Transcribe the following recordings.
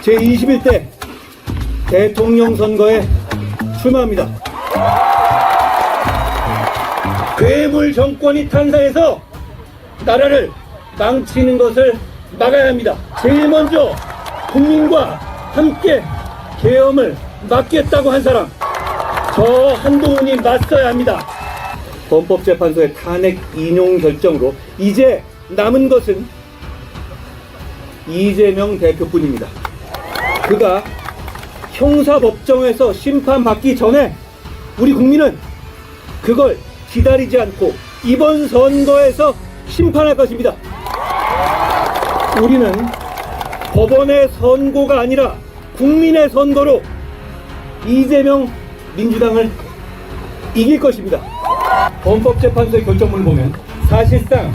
제21대 대통령 선거에 출마합니다. 괴물 정권이 탄생해서 나라를 망치는 것을 막아야 합니다. 제일 먼저 국민과 함께 계엄을 막겠다고 한 사람, 저 한동훈이 맞서야 합니다. 헌법재판소의 탄핵 인용 결정으로 이제 남은 것은 이재명 대표뿐입니다. 그가 형사법정에서 심판받기 전에 우리 국민은 그걸 기다리지 않고 이번 선거에서 심판할 것입니다. 우리는 법원의 선고가 아니라 국민의 선거로 이재명 민주당을 이길 것입니다. 헌법재판소의 결정문을 보면 사실상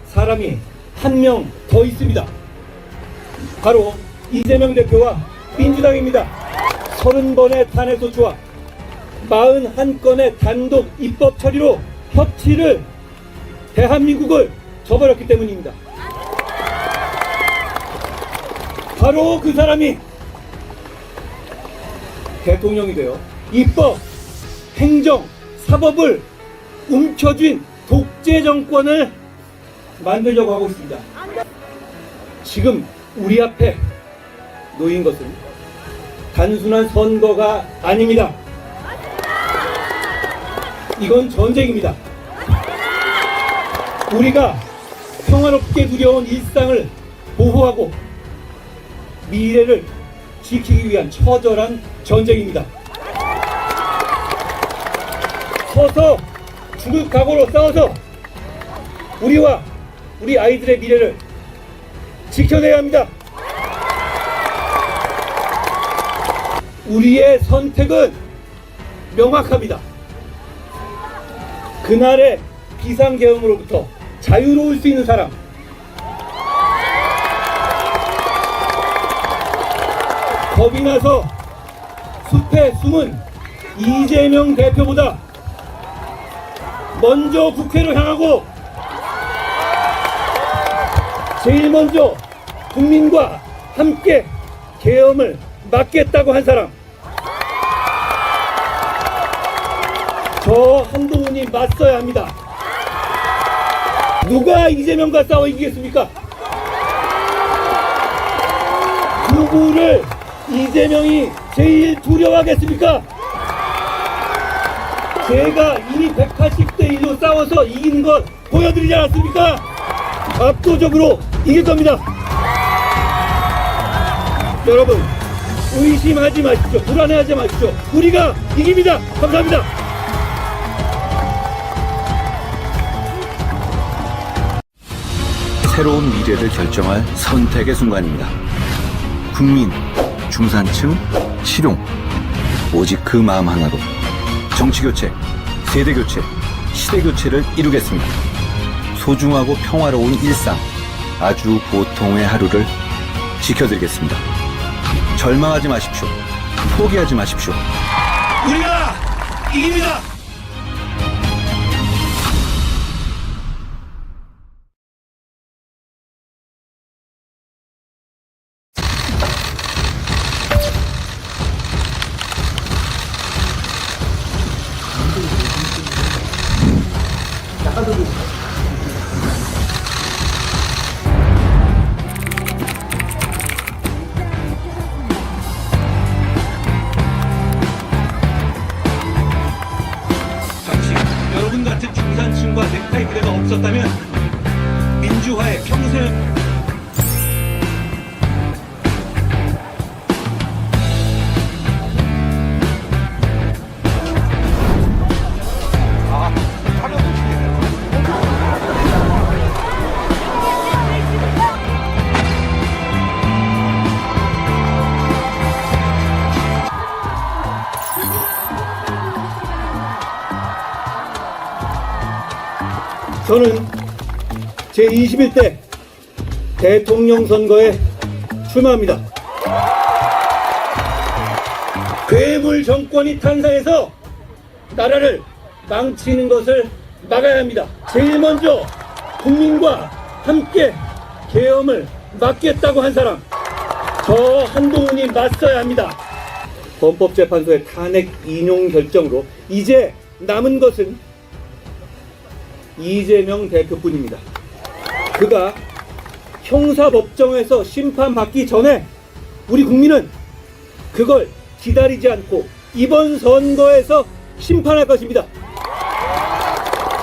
사람이 한 명 더 있습니다. 바로 이재명 대표와 민주당입니다. 30번의 탄핵소추와 41건의 단독 입법 처리로 협치를 대한민국을 저버렸기 때문입니다. 바로 그 사람이 대통령이 되어 입법, 행정, 사법을 움켜쥔 독재 정권을 만들려고 하고 있습니다. 지금 우리 앞에 놓인 것은 단순한 선거가 아닙니다. 이건 전쟁입니다. 우리가 평화롭게 누려온 일상을 보호하고 미래를 지키기 위한 처절한 전쟁입니다. 서서 죽을 각오로 싸워서 우리와 우리 아이들의 미래를 지켜내야 합니다. 우리의 선택은 명확합니다. 그날의 비상계엄으로부터 자유로울 수 있는 사람, 겁이 나서 숲에 숨은 이재명 대표보다 먼저 국회를 향하고 제일 먼저 국민과 함께 계엄을 막겠다고 한 사람, 저 한동훈이 맞서야 합니다. 누가 이재명과 싸워 이기겠습니까? 누구를 이재명이 제일 두려워하겠습니까? 제가 이미 180대 1로 싸워서 이기는 것 보여드리지 않았습니까? 압도적으로 이길 겁니다. 여러분, 의심하지 마십시오. 불안해하지 마십시오. 우리가 이깁니다. 감사합니다. 새로운 미래를 결정할 선택의 순간입니다. 국민, 중산층, 실용, 오직 그 마음 하나로 정치교체, 세대교체, 시대교체를 이루겠습니다. 소중하고 평화로운 일상, 아주 보통의 하루를 지켜드리겠습니다. 절망하지 마십시오. 포기하지 마십시오. 우리가 이깁니다. 여러분 같은 중산층과 넥타이 부대가 없었다면 민주화의 평생 저는 제21대 대통령 선거에 출마합니다. 괴물 정권이 탄생해서 나라를 망치는 것을 막아야 합니다. 제일 먼저 국민과 함께 계엄을 막겠다고 한 사람, 저 한동훈이 맞서야 합니다. 헌법재판소의 탄핵 인용 결정으로 이제 남은 것은 이재명 대표뿐입니다. 그가 형사법정에서 심판받기 전에 우리 국민은 그걸 기다리지 않고 이번 선거에서 심판할 것입니다.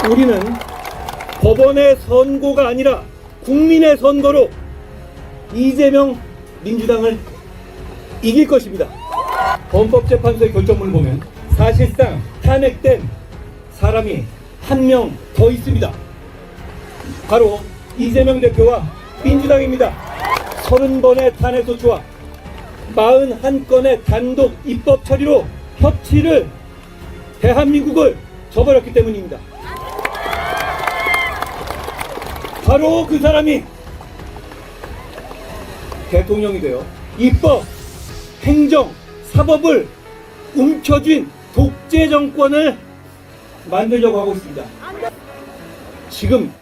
우리는 법원의 선고가 아니라 국민의 선거로 이재명 민주당을 이길 것입니다. 헌법재판소의 결정문을 보면 사실상 탄핵된 사람이 한 명 더 있습니다. 바로 이재명 대표와 민주당입니다. 30번의 탄핵 소추와 41건의 단독 입법 처리로 협치를 대한민국을 저버렸기 때문입니다. 바로 그 사람이 대통령이 되어 입법, 행정, 사법을 움켜쥔 독재 정권을 만들려고 하고 있습니다. 지금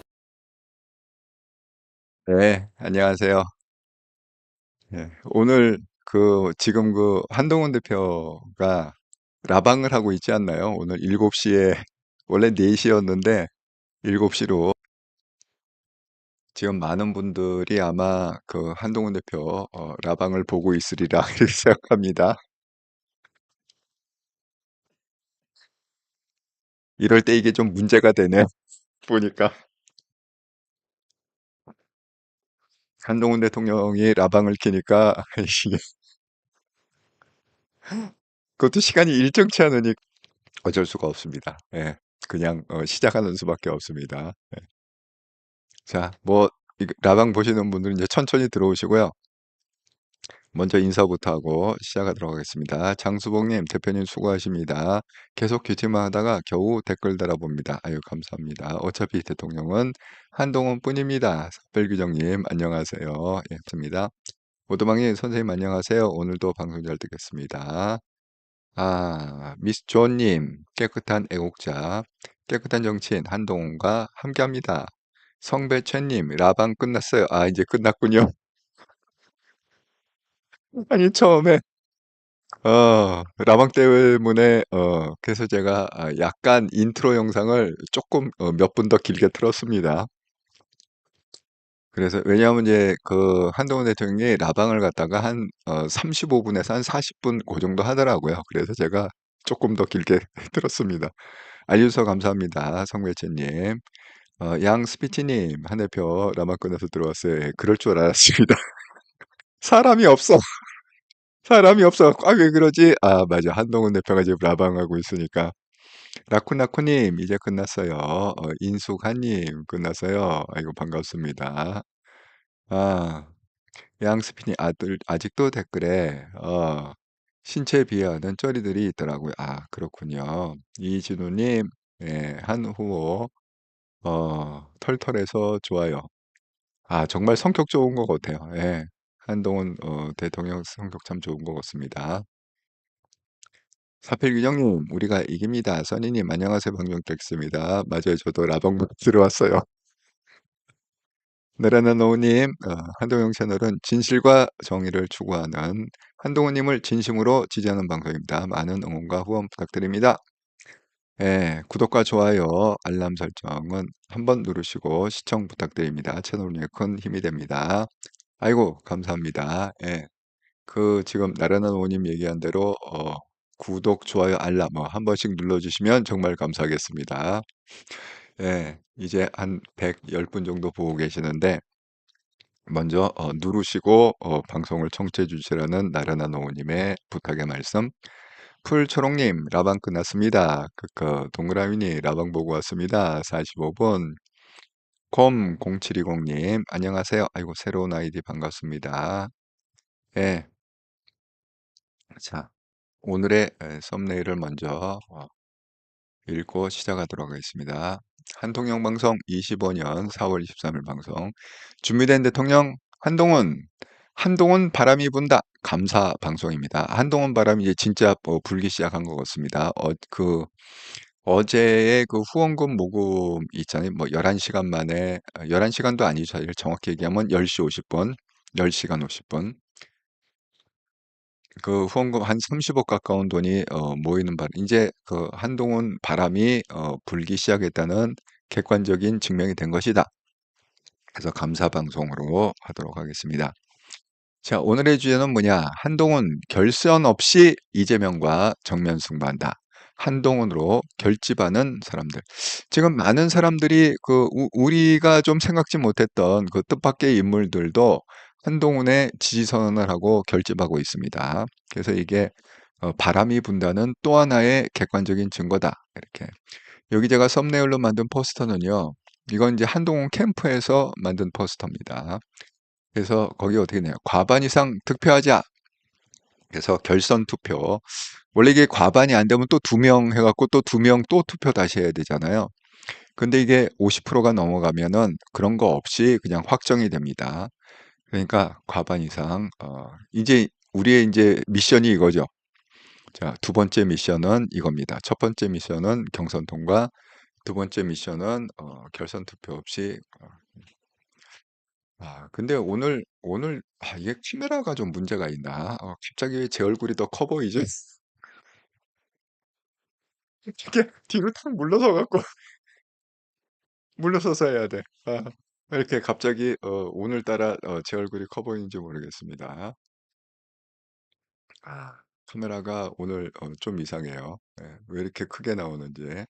네, 안녕하세요. 오늘 지금 한동훈 대표가 라방을 하고 있지 않나요? 오늘 7시에, 원래 4시였는데 7시로 지금 많은 분들이 아마 한동훈 대표 라방을 보고 있으리라 그렇게 생각합니다. 이럴 때 이게 좀 문제가 되네, 보니까. 한동훈 대통령이 라방을 키니까 이게 그것도 시간이 일정치 않으니 어쩔 수가 없습니다. 예, 그냥 시작하는 수밖에 없습니다. 예. 자, 라방 보시는 분들은 이제 천천히 들어오시고요. 먼저 인사부터 하고 시작하도록 하겠습니다. 장수봉님, 대표님 수고하십니다. 계속 큐티만 하다가 겨우 댓글 달아봅니다. 아유, 감사합니다. 어차피 대통령은 한동훈 뿐입니다. 삭별규정님, 안녕하세요. 예, 맞습니다. 오도방님, 선생님 안녕하세요. 오늘도 방송 잘 듣겠습니다. 미스 존님, 깨끗한 애국자, 깨끗한 정치인 한동훈과 함께합니다. 성배최님, 라방 끝났어요. 이제 끝났군요. 아니, 처음에, 라방 때문에, 그래서 제가 약간 인트로 영상을 조금 몇 분 더 길게 틀었습니다. 그래서, 왜냐하면 이제 한동훈 대통령이 라방을 갖다가 한 35분에서 한 40분 그 정도 하더라고요. 그래서 제가 조금 더 길게 틀었습니다. 알려주셔서 감사합니다. 성배채님. 양스피치님, 한 대표 라방 끝나서 들어왔어요. 예, 그럴 줄 알았습니다. 사람이 없어. 사람이 없어. 왜 그러지? 맞아. 한동훈 대표가 지금 라방하고 있으니까. 라쿠나쿠님, 이제 끝났어요. 인숙한님, 끝났어요. 아이고, 반갑습니다. 아, 양스피니 아직도 댓글에, 신체 비하하는 쩌리들이 있더라고요. 그렇군요. 이진우님, 예, 한 후보, 털털해서 좋아요. 정말 성격 좋은 것 같아요. 예. 한동훈 대통령 성격 참 좋은 것 같습니다. 사필규정님, 우리가 이깁니다. 써니님, 안녕하세요. 방정택스입니다. 맞아요. 저도 라방 들어왔어요. 나라나 노우님, 한동훈 채널은 진실과 정의를 추구하는 한동훈님을 진심으로 지지하는 방송입니다. 많은 응원과 후원 부탁드립니다. 예, 구독과 좋아요, 알람 설정은 한번 누르시고 시청 부탁드립니다. 채널 운영에 큰 힘이 됩니다. 아이고, 감사합니다. 예. 지금 나라나 노우님 얘기한 대로 구독, 좋아요, 알람 한 번씩 눌러주시면 정말 감사하겠습니다. 예, 이제 한 110분 정도 보고 계시는데 먼저 누르시고 방송을 청취해 주시라는 나라나 노우님의 부탁의 말씀. 풀초롱님, 라방 끝났습니다. 동그라미니 라방 보고 왔습니다. 45분. 곰 0720님, 안녕하세요. 아이고, 새로운 아이디 반갑습니다. 예. 자, 오늘의 썸네일을 먼저 읽고 시작하도록 하겠습니다. 한통령 방송 25년 4월 23일 방송. 준비된 대통령 한동훈 바람이 분다. 감사 방송입니다. 한동훈 바람이 이제 진짜 불기 시작한 것 같습니다. 어제의 그 후원금 모금 있잖아요. 뭐 11시간 만에 11시간도 아니죠. 사실 정확히 얘기하면 10시 50분, 10시간 50분. 그 후원금 한 30억 가까운 돈이 모이는 바람, 이제 그 한동훈 바람이 불기 시작했다는 객관적인 증명이 된 것이다. 그래서 감사 방송으로 하도록 하겠습니다. 자, 오늘의 주제는 뭐냐? 한동훈 결선 없이 이재명과 정면 승부한다. 한동훈으로 결집하는 사람들. 지금 많은 사람들이 우리가 좀 생각지 못했던 그 뜻밖의 인물들도 한동훈의 지지 선언을 하고 결집하고 있습니다. 그래서 이게 바람이 분다는 또 하나의 객관적인 증거다. 이렇게. 여기 제가 썸네일로 만든 포스터는요. 이건 이제 한동훈 캠프에서 만든 포스터입니다. 그래서 거기 어떻게 되냐. 과반 이상 득표하자. 그래서 결선 투표. 원래 이게 과반이 안 되면 또 2명 해갖고 또 2명 또 투표 다시 해야 되잖아요. 근데 이게 50%가 넘어가면은 그런 거 없이 그냥 확정이 됩니다. 그러니까 과반 이상, 이제 우리의 이제 미션이 이거죠. 자, 두 번째 미션은 이겁니다. 첫 번째 미션은 경선 통과, 두 번째 미션은 결선 투표 없이 근데 이게 카메라가 좀 문제가 있나? 갑자기 왜 제 얼굴이 더 커 보이지? 이게 뒤로 탁 물러서 갖고 물러서서 해야 돼. 왜 이렇게 갑자기 오늘따라 제 얼굴이 커 보이는지 모르겠습니다. 카메라가 오늘 좀 이상해요. 예, 왜 이렇게 크게 나오는지.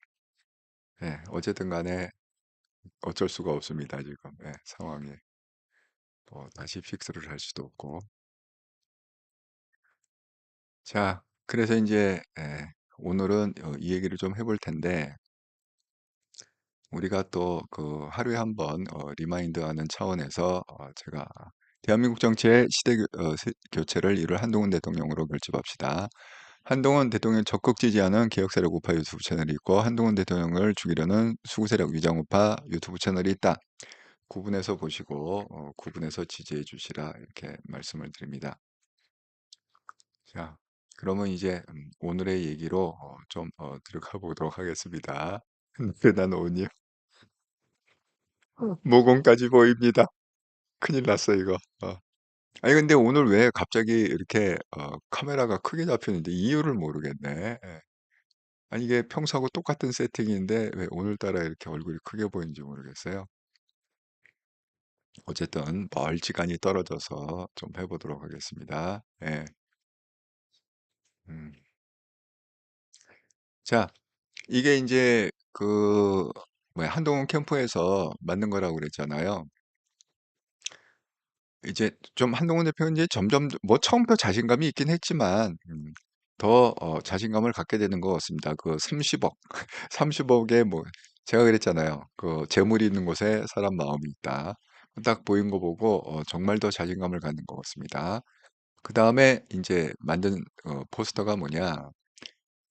예, 어쨌든 간에 어쩔 수가 없습니다, 지금. 예, 상황이. 뭐 다시 픽스를 할 수도 없고. 자, 그래서 이제 오늘은 이 얘기를 좀 해볼 텐데, 우리가 또 그 하루에 한 번 리마인드하는 차원에서 제가 대한민국 정치의 교체를 이룰 한동훈 대통령으로 결집합시다. 한동훈 대통령 적극 지지하는 개혁세력 우파 유튜브 채널이 있고 한동훈 대통령을 죽이려는 수구세력 위장우파 유튜브 채널이 있다. 구분해서 보시고 구분해서 지지해 주시라 이렇게 말씀을 드립니다. 자, 그러면 이제 오늘의 얘기로 좀 들어가 보도록 하겠습니다. 난 오님 모공까지 보입니다. 큰일 났어 이거. 아니 근데 오늘 왜 갑자기 이렇게 카메라가 크게 잡히는지 이유를 모르겠네. 예. 아니 이게 평소하고 똑같은 세팅인데 왜 오늘따라 이렇게 얼굴이 크게 보이는지 모르겠어요. 어쨌든 멀찌감이 떨어져서 좀 해보도록 하겠습니다. 예. 음. 자, 이게 이제 그 뭐야 한동훈 캠프에서 만든 거라고 그랬잖아요. 이제 좀 한동훈 대표는 이제 점점 뭐 처음부터 자신감이 있긴 했지만 더 자신감을 갖게 되는 것 같습니다. 그 30억, 30억에 뭐 제가 그랬잖아요. 그 재물이 있는 곳에 사람 마음이 있다. 딱 보인 거 보고 정말 더 자신감을 갖는 것 같습니다. 그 다음에 이제 만든 포스터가 뭐냐?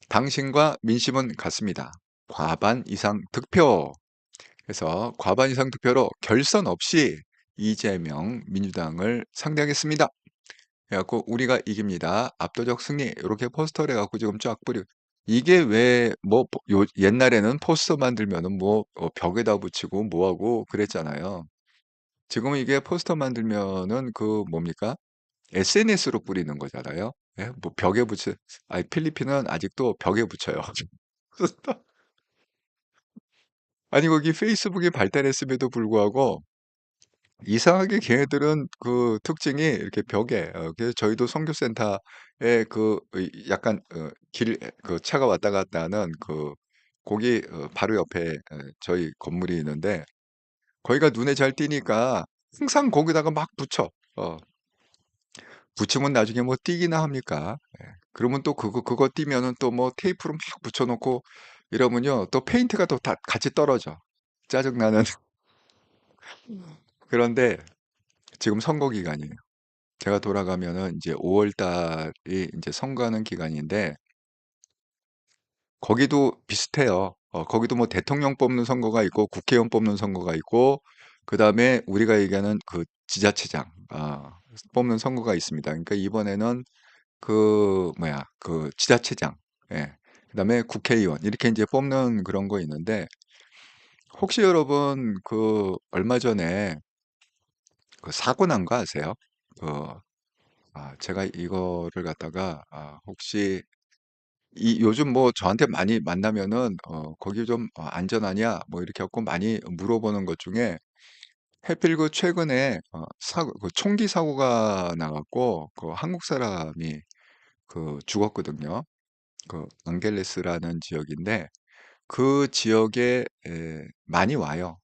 당신과 민심은 같습니다. 과반 이상 득표. 그래서 과반 이상 득표로 결선 없이 이재명 민주당을 상대하겠습니다. 그래갖고 우리가 이깁니다. 압도적 승리. 이렇게 포스터를 해갖고 지금 쫙 뿌려. 이게 왜 뭐 옛날에는 포스터 만들면은 뭐 벽에다 붙이고 뭐하고 그랬잖아요. 지금은 이게 포스터 만들면은 그 뭡니까? SNS로 뿌리는 거잖아요. 예? 뭐 벽에 붙여. 필리핀은 아직도 벽에 붙여요. 아니 거기 페이스북이 발달했음에도 불구하고 이상하게 걔네들은 그 특징이 이렇게 벽에 그래서 저희도 선교센터에 약간 그 차가 왔다 갔다 하는 거기 바로 옆에 저희 건물이 있는데 거기가 눈에 잘 띄니까 항상 거기다가 막 붙여. 붙이면 나중에 뭐 띄기나 합니까? 예. 그러면 또 그거 띄면은 또 뭐 테이프로 막 붙여놓고 이러면요 또 페인트가 또 다 같이 떨어져. 짜증나는. 그런데 지금 선거 기간이에요. 제가 돌아가면은 이제 5월 달이 이제 선거하는 기간인데 거기도 비슷해요. 거기도 뭐 대통령 뽑는 선거가 있고 국회의원 뽑는 선거가 있고 그다음에 우리가 얘기하는 그 지자체장 뽑는 선거가 있습니다. 그러니까 이번에는 그 뭐야 그 지자체장. 예. 그다음에 국회의원 이렇게 이제 뽑는 그런 거 있는데 혹시 여러분 그 얼마 전에 그 사고 난 거 아세요? 그 제가 이거를 갖다가 혹시 이 요즘 뭐 저한테 많이 만나면은 "거기 좀 안전하냐?" 뭐 이렇게 갖고 많이 물어보는 것 중에 하필 그 최근에 사고 그 총기 사고가 나 갖고 그 한국 사람이 그 죽었거든요. 그 앙겔레스라는 지역인데 그 지역에 많이 와요.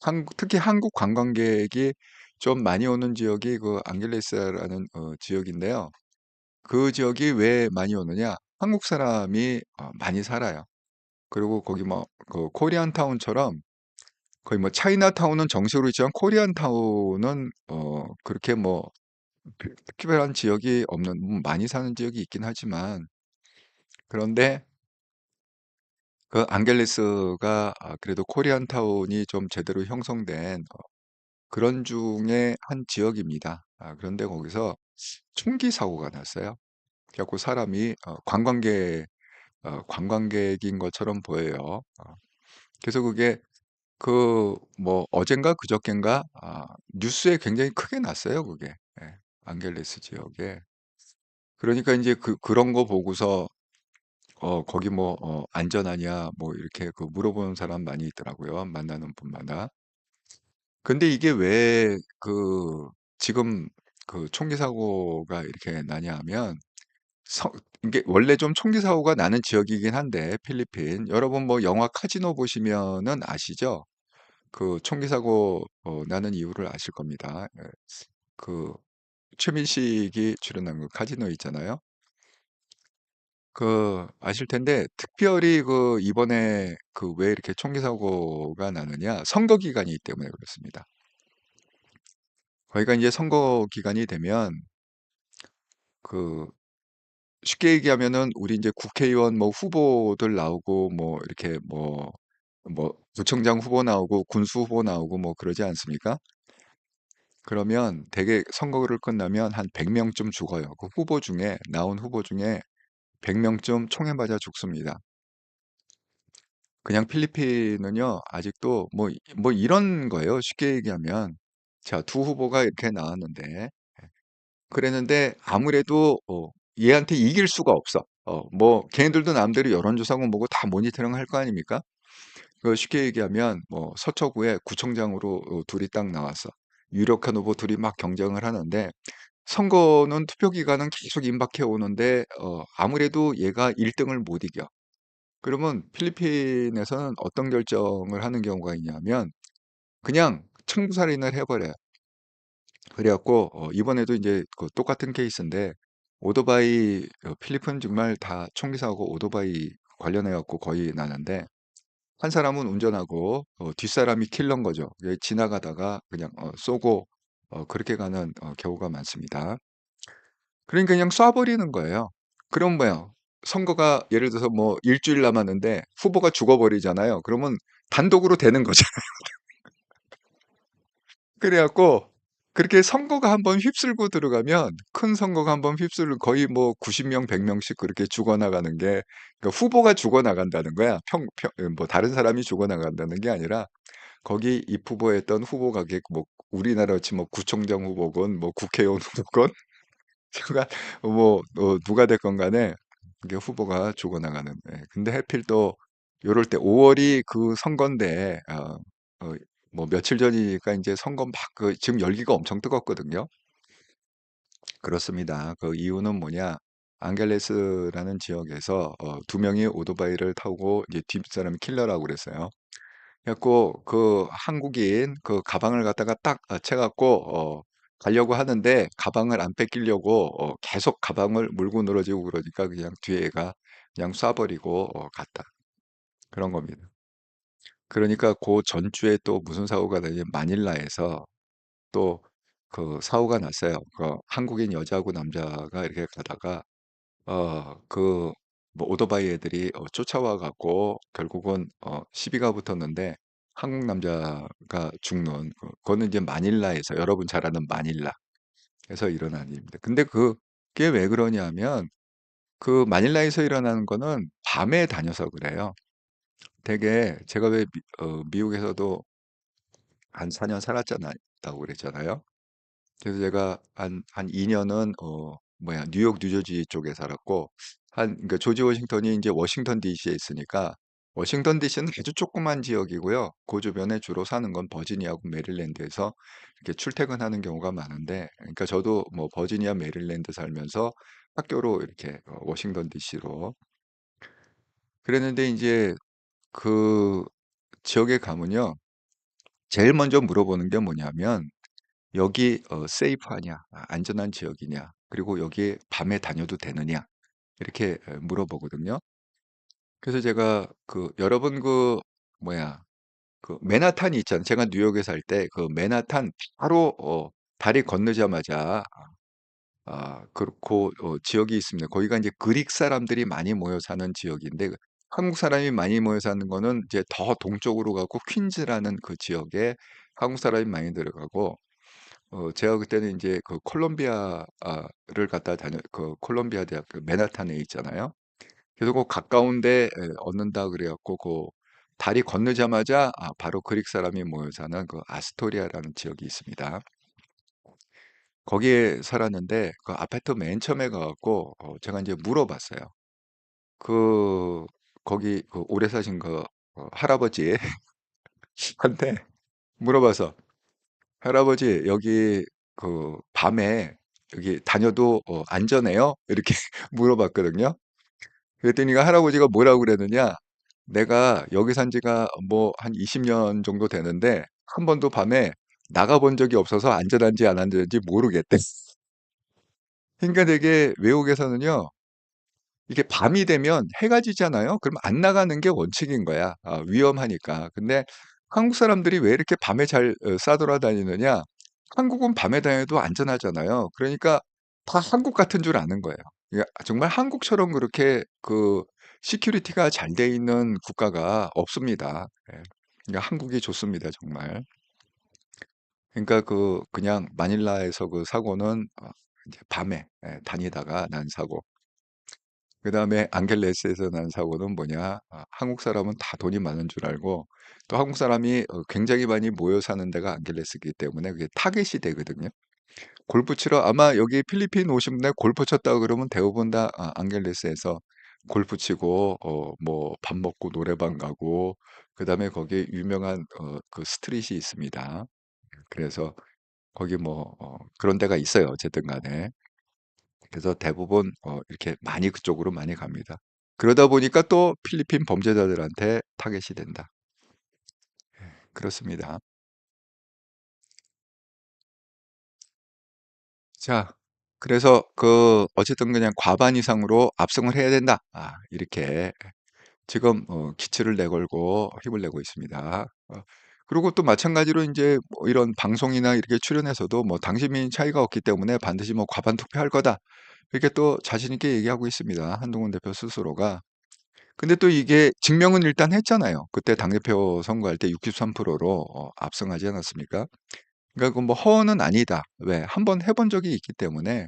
한국 특히 한국 관광객이 좀 많이 오는 지역이 그 앙겔레스라는 지역인데요. 그 지역이 왜 많이 오느냐? 한국 사람이 많이 살아요. 그리고 거기 뭐 그 코리안타운처럼 거의 뭐 차이나타운은 정식으로 있지만 코리안타운은 그렇게 뭐 특별한 지역이 없는 많이 사는 지역이 있긴 하지만 그런데 그 앙겔레스가 그래도 코리안타운이 좀 제대로 형성된 그런 중에 한 지역입니다. 그런데 거기서 총기 사고가 났어요. 그래 갖고 사람이 관광객인 것처럼 보여요. 그래서 그게 그 뭐 어젠가 그저껜가 뉴스에 굉장히 크게 났어요, 그게. 예. 앙겔레스 지역에. 그러니까 인제 그런 거 보고서 거기 뭐 "안전하냐?" 뭐 이렇게 그 물어보는 사람 많이 있더라고요, 만나는 분마다. 근데 이게 왜 지금 그 총기 사고가 이렇게 나냐 하면 서 이게 원래 좀 총기 사고가 나는 지역이긴 한데 필리핀. 여러분 뭐 영화 카지노 보시면은 아시죠? 그 총기 사고 나는 이유를 아실 겁니다. 예. 그 최민식이 출연한 그 카지노 있잖아요. 그 아실 텐데 특별히 그 이번에 그 왜 이렇게 총기 사고가 나느냐 선거 기간이기 때문에 그렇습니다. 거기가 이제 선거 기간이 되면 그 쉽게 얘기하면은 우리 인제 국회의원 뭐 후보들 나오고 뭐 이렇게 뭐 구청장 후보 나오고 군수 후보 나오고 뭐 그러지 않습니까? 그러면 대개 선거를 끝나면 한 100 명쯤 죽어요. 그 후보 중에 나온 후보 중에 100 명쯤 총에 맞아 죽습니다. 그냥 필리핀은요 아직도 뭐 이런 거예요. 쉽게 얘기하면 자 두 후보가 이렇게 나왔는데 그랬는데 아무래도 얘한테 이길 수가 없어. 뭐 걔네들도 남대로 여론조사고 뭐고 다 모니터링 할 거 아닙니까? 그 쉽게 얘기하면 뭐 서초구에 구청장으로 둘이 딱 나왔어. 유력한 후보 둘이 막 경쟁을 하는데 선거는 투표 기간은 계속 임박해 오는데 아무래도 얘가 1 등을 못 이겨. 그러면 필리핀에서는 어떤 결정을 하는 경우가 있냐면 그냥 청부살인을 해 버려요. 그래 갖고 이번에도 인제 그 똑같은 케이스인데 오토바이 필리핀 정말 다 총기 사고 오토바이 관련해 갖고 거의 나는데 한 사람은 운전하고 뒷사람이 킬러인 거죠. 예 지나가다가 그냥 쏘고 그렇게 가는 경우가 많습니다. 그러니까 그냥 쏴 버리는 거예요. 그럼 뭐예요? 선거가 예를 들어서 뭐 1 주일 남았는데 후보가 죽어 버리잖아요. 그러면 단독으로 되는 거죠. 그래 갖고 그렇게 선거가 한번 휩쓸고 들어가면 큰 선거가 한번 휩쓸고 거의 뭐 90 명 100 명씩 그렇게 죽어나가는 게 그러니까 후보가 죽어나간다는 거야. 뭐 다른 사람이 죽어나간다는 게 아니라 거기 입 후보했던 후보가 뭐 우리나라 치면 뭐 구청장 후보건 뭐 국회의원 후보건 제가 뭐 누가 됐건 간에 그게 후보가 죽어나가는 근데 하필 또 요럴 때 5 월이 그 선건데 어 뭐 며칠 전이니까 인제 선거 막 지금 열기가 엄청 뜨겁거든요. 그렇습니다. 그 이유는 뭐냐 앙겔레스라는 지역에서 2 명이 오토바이를 타고 이제 뒷사람이 킬러라고 그랬어요. 그래 갖고 그 한국인 그 가방을 갖다가 딱 채 갖고 가려고 하는데 가방을 안 뺏기려고 계속 가방을 물고 늘어지고 그러니까 그냥 뒤에 애가 그냥 쏴 버리고 갔다. 그런 겁니다. 그러니까 고 전주에 또 무슨 사고가 나냐면 마닐라에서 또 그 사고가 났어요. 그 한국인 여자하고 남자가 이렇게 가다가 그 뭐 오토바이 애들이 쫓아와 갖고 결국은 시비가 붙었는데 한국 남자가 죽는 그거는 이제 마닐라에서 여러분 잘 아는 마닐라에서 일어난 일입니다. 근데 그게 왜 그러냐면 그 마닐라에서 일어나는 거는 밤에 다녀서 그래요. 되게 제가 왜 미국에서도 한 4년 살았잖아요. 그랬잖아요. 그래서 제가 한 2년은 뉴욕, 뉴저지 쪽에 살았고 그러니까 조지 워싱턴이 이제 워싱턴 DC에 있으니까 워싱턴 DC는 아주 조그만 지역이고요. 그 주변에 주로 사는 건 버지니아하고 메릴랜드에서 이렇게 출퇴근하는 경우가 많은데, 그러니까 저도 뭐 버지니아, 메릴랜드 살면서 학교로 이렇게 워싱턴 DC로 그랬는데 이제 그 지역에 가면요. 제일 먼저 물어보는 게 뭐냐면 여기 세이프하냐? 안전한 지역이냐? 그리고 여기에 밤에 다녀도 되느냐? 이렇게 물어보거든요. 그래서 제가 여러분 뭐야 그 맨하탄이 있잖아요. 제가 뉴욕에 살 때 그 맨하탄 바로 다리 건너자마자 그렇고 지역이 있습니다. 거기가 이제 그릭 사람들이 많이 모여 사는 지역인데 한국 사람이 많이 모여 사는 거는 이제 더 동쪽으로 가고 퀸즈라는 그 지역에 한국 사람이 많이 들어가고 제가 그때는 이제 그 콜롬비아를 갔다 그 콜롬비아 대학 그 맨하탄에 있잖아요. 그래서 그 가까운데 얻는다 그래갖고 그 다리 건너자마자 바로 그릭 사람이 모여 사는 그 아스토리아라는 지역이 있습니다. 거기에 살았는데 그 아파트 맨 처음에 가갖고 제가 이제 물어봤어요. 그 거기 그 오래 사신 그 할아버지한테 물어봐서 할아버지 여기 밤에 여기 다녀도 안전해요? 이렇게 물어봤거든요. 그랬더니 그 할아버지가 뭐라고 그랬느냐? 내가 여기 산 지가 뭐 한 20년 정도 되는데 한 번도 밤에 나가본 적이 없어서 안전한지 안 안전한지 모르겠대. 그러니까 되게 외국에서는요. 이게 밤이 되면 해가 지잖아요. 그럼 안 나가는 게 원칙인 거야. 위험하니까. 근데 한국 사람들이 왜 이렇게 밤에 잘 싸돌아다니느냐? 한국은 밤에 다녀도 안전하잖아요. 그러니까 다 한국 같은 줄 아는 거예요. 그러니까 정말 한국처럼 그렇게 시큐리티가 잘 돼 있는 국가가 없습니다. 예. 그러니까 한국이 좋습니다, 정말. 그러니까 그냥 마닐라에서 그 사고는 이제 밤에 다니다가 난 사고. 그다음에 안겔레스에서 난 사고는 뭐냐? 한국 사람은 다 돈이 많은 줄 알고 또 한국 사람이 굉장히 많이 모여 사는 데가 안겔레스이기 때문에 그게 타겟이 되거든요. 골프 치러 아마 여기 필리핀 오신 분에 골프 쳤다 그러면 대부분 다 안겔레스에서 골프 치고 뭐 밥 먹고 노래방 가고 그다음에 거기에 유명한 그 스트릿이 있습니다. 그래서 거기 뭐 그런 데가 있어요. 어쨌든 간에. 그래서 대부분 이렇게 많이 그쪽으로 많이 갑니다. 그러다 보니까 또 필리핀 범죄자들한테 타겟이 된다. 그렇습니다. 자, 그래서 어쨌든 그냥 과반 이상으로 압승을 해야 된다. 이렇게 지금 기치를 내걸고 힘을 내고 있습니다. 그리고 또 마찬가지로 이제 뭐 이런 방송이나 이렇게 출연해서도 뭐 당시민 차이가 없기 때문에 반드시 뭐 과반 투표할 거다. 이렇게 또 자신 있게 얘기하고 있습니다. 한동훈 대표 스스로가. 근데 또 이게 증명은 일단 했잖아요. 그때 당대표 선거할 때 63%로 압승하지 않았습니까? 그러니까 그뭐 허언은 아니다. 왜? 한번 해본 적이 있기 때문에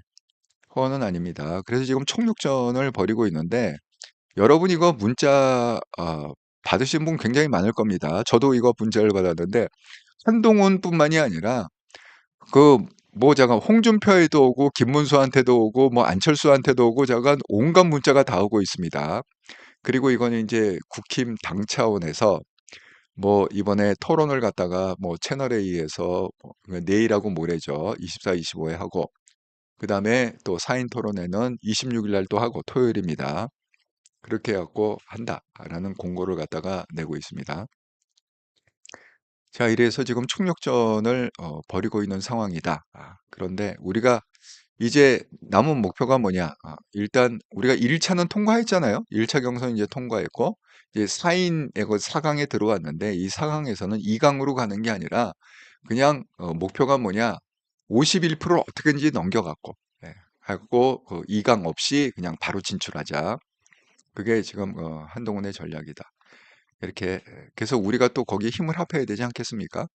허언은 아닙니다. 그래서 지금 총력전을 벌이고 있는데 여러분 이거 문자 받으신 분 굉장히 많을 겁니다. 저도 이거 문자를 받았는데 한동훈뿐만이 아니라 그 뭐 잠깐 홍준표에도 오고 김문수한테도 오고 뭐 안철수한테도 오고 잠깐 온갖 문자가 다 오고 있습니다. 그리고 이거는 이제 국힘 당 차원에서 뭐 이번에 토론을 갖다가 뭐 채널 A에서 내일하고 모레죠. 24, 25에 하고 그다음에 또 4인 토론회는 26일 날 또 하고 토요일입니다. 그렇게 해갖고 한다라는 공고를 갖다가 내고 있습니다. 자, 이래서 지금 총력전을 벌이고 있는 상황이다. 그런데 우리가 이제 남은 목표가 뭐냐? 일단 우리가 1차는 통과했잖아요. 1차 경선 이제 통과했고 이제 4인 4강에 들어왔는데 이 4강에서는 2강으로 가는 게 아니라 그냥 목표가 뭐냐? 51%를 어떻게든지 넘겨갖고 하고 2강 없이 그냥 바로 진출하자. 그게 지금 한동훈의 전략이다. 이렇게 그래서 우리가 또 거기에 힘을 합해야 되지 않겠습니까?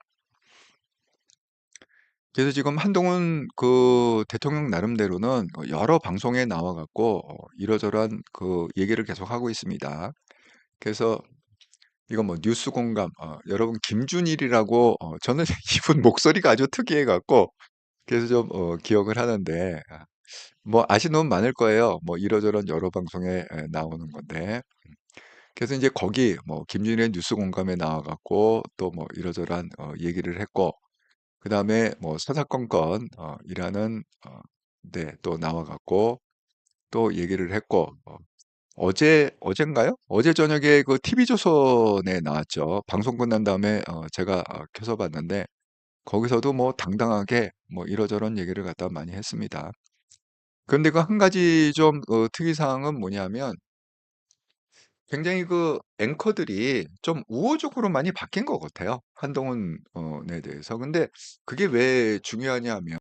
그래서 지금 한동훈 그 대통령 나름대로는 여러 방송에 나와 갖고 이러저러한 그 얘기를 계속하고 있습니다. 그래서 이거 뭐 뉴스 공감, 여러분 김준일이라고 저는 이분 목소리가 아주 특이해 갖고 그래서 좀 기억을 하는데 뭐 아시는 분 많을 거예요. 뭐 이러저런 여러 방송에 나오는 건데. 그래서 이제 거기 뭐 김준일의 뉴스 공감에 나와 갖고 또 뭐 이러저러한 얘기를 했고 그다음에 뭐 사사건건 이라는 네, 또 나와 갖고 또 얘기를 했고 어젠가요? 어제 저녁에 그 TV조선에 나왔죠. 방송 끝난 다음에 제가 켜서 봤는데 거기서도 뭐 당당하게 뭐 이러저런 얘기를 갖다 많이 했습니다. 그런데 그 한 가지 좀 특이사항은 뭐냐면 굉장히 그 앵커들이 좀 우호적으로 많이 바뀐 것 같아요. 한동훈에 대해서. 근데 그게 왜 중요하냐면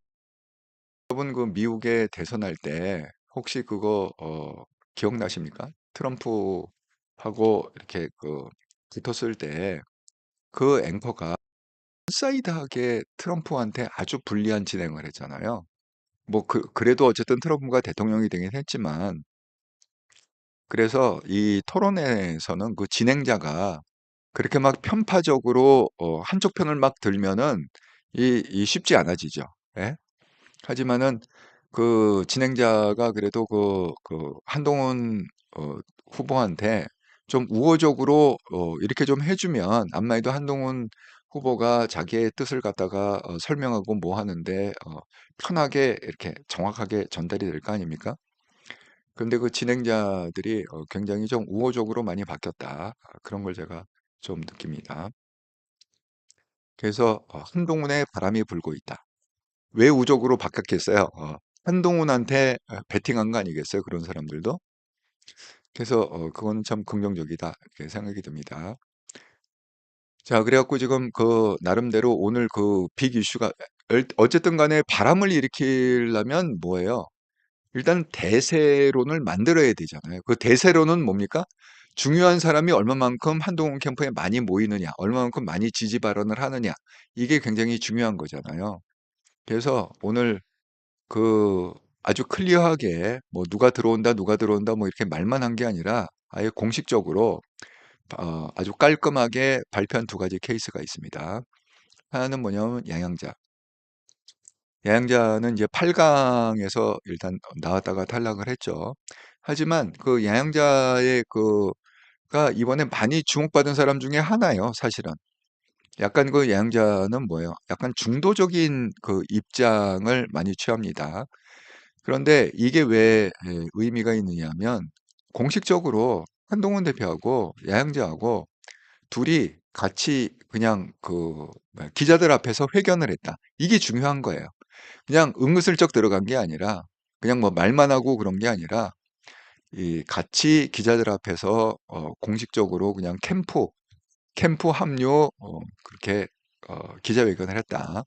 여러분 그 미국에 대선할 때 혹시 그거 기억나십니까? 트럼프하고 이렇게 그 붙었을 때 그 앵커가 원사이드하게 트럼프한테 아주 불리한 진행을 했잖아요. 뭐 그래도 어쨌든 트럼프가 대통령이 되긴 했지만 그래서 이 토론회에서는 그 진행자가 그렇게 막 편파적으로 한쪽 편을 막 들면은 이 쉽지 않아지죠. 예? 하지만은 그 진행자가 그래도 그 한동훈 후보한테 좀 우호적으로 이렇게 좀 해주면 아무래도 한동훈 후보가 자기의 뜻을 갖다가 설명하고 뭐 하는데 편하게 이렇게 정확하게 전달이 될 거 아닙니까? 그런데 그 진행자들이 굉장히 좀 우호적으로 많이 바뀌었다. 그런 걸 제가 좀 느낍니다. 그래서 한동훈의 바람이 불고 있다. 왜 우적으로 바뀌었겠어요? 한동훈한테 베팅한 거 아니겠어요? 그런 사람들도. 그래서 그건 참 긍정적이다. 이렇게 생각이 듭니다. 자, 그래갖고 지금 그 나름대로 오늘 그 빅 이슈가 어쨌든 간에 바람을 일으키려면 뭐예요? 일단 대세론을 만들어야 되잖아요. 그 대세론은 뭡니까? 중요한 사람이 얼마만큼 한동훈 캠프에 많이 모이느냐, 얼마만큼 많이 지지 발언을 하느냐, 이게 굉장히 중요한 거잖아요. 그래서 오늘 그 아주 클리어하게 뭐 누가 들어온다 뭐 이렇게 말만 한 게 아니라 아예 공식적으로 아주 깔끔하게 발표한 두 가지 케이스가 있습니다. 하나는 뭐냐면 양양자. 양양자는 이제 8강에서 일단 나왔다가 탈락을 했죠. 하지만 그 양양자의 그가 이번에 많이 주목받은 사람 중에 하나예요, 사실은. 약간 그 양양자는 뭐예요? 약간 중도적인 그 입장을 많이 취합니다. 그런데 이게 왜 의미가 있느냐면 공식적으로 한동훈 대표하고 야영자하고 둘이 같이 그냥 그 기자들 앞에서 회견을 했다. 이게 중요한 거예요. 그냥 은근슬쩍 들어간 게 아니라 그냥 뭐 말만 하고 그런 게 아니라 이 같이 기자들 앞에서 공식적으로 그냥 캠프 합류 그렇게 기자회견을 했다.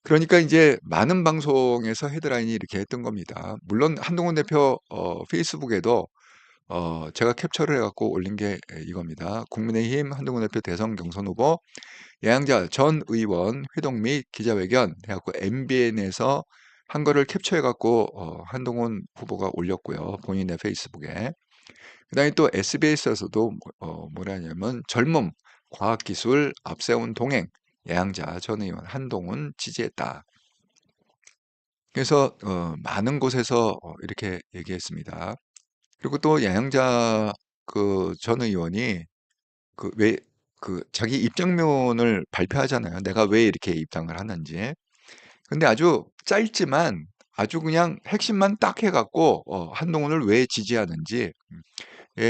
그러니까 이제 많은 방송에서 헤드라인이 이렇게 했던 겁니다. 물론 한동훈 대표 페이스북에도 제가 캡처를 해갖고 올린 게 이겁니다. 국민의힘 한동훈 대표 대선 경선 후보 양양자 전 의원 회동 및 기자회견 해갖고 MBN에서 한 거를 캡처해갖고 한동훈 후보가 올렸고요. 본인의 페이스북에. 그다음에 또 SBS에서도 뭐라냐면 젊음, 과학기술 앞세운 동행 양양자 전 의원 한동훈 지지했다. 그래서 많은 곳에서 이렇게 얘기했습니다. 그리고 또 양양자 그 전 의원이 그 왜 그 자기 입장문을 발표하잖아요. 내가 왜 이렇게 입당을 하는지. 근데 아주 짧지만 아주 그냥 핵심만 딱 해갖고 한동훈을 왜 지지하는지에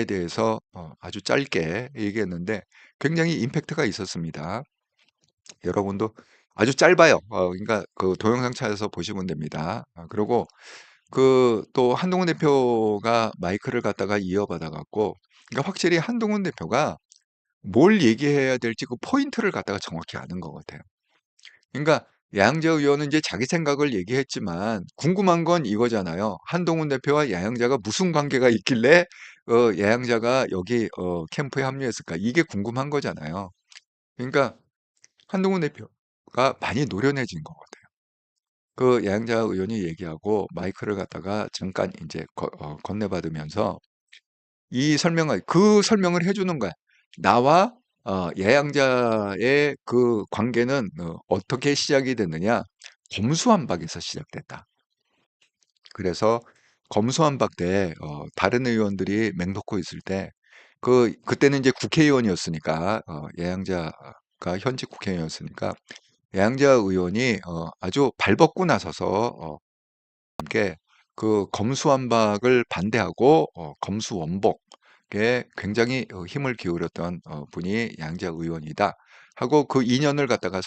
대해서 아주 짧게 얘기했는데 굉장히 임팩트가 있었습니다. 여러분도 아주 짧아요. 그러니까 그 동영상 찾아서 보시면 됩니다. 그리고 그 또 한동훈 대표가 마이크를 갖다가 이어받아 갖고 그러니까 확실히 한동훈 대표가 뭘 얘기해야 될지 그 포인트를 갖다가 정확히 아는 것 같아요. 그러니까 양재 의원은 이제 자기 생각을 얘기했지만 궁금한 건 이거잖아요. 한동훈 대표와 야영자가 무슨 관계가 있길래 야영자가 여기 캠프에 합류했을까? 이게 궁금한 거잖아요. 그러니까 한동훈 대표가 많이 노련해진 것 같아요. 그 야영자 의원이 얘기하고 마이크를 갖다가 잠깐 이제 건네받으면서 그 설명을 해주는 거야. 나와 야영자의 그 관계는 어떻게 시작이 됐느냐? 검수완박에서 시작됐다. 그래서 검수완박 때 다른 의원들이 맹독고 있을 때 그때는 이제 국회의원이었으니까 야영자가 현직 국회의원이었으니까 야영자 의원이 아주 발벗고 나서서 함께 그 검수완박을 반대하고 검수원복에 굉장히 힘을 기울였던 분이 양자 의원이다 하고 그 인연을 갖다가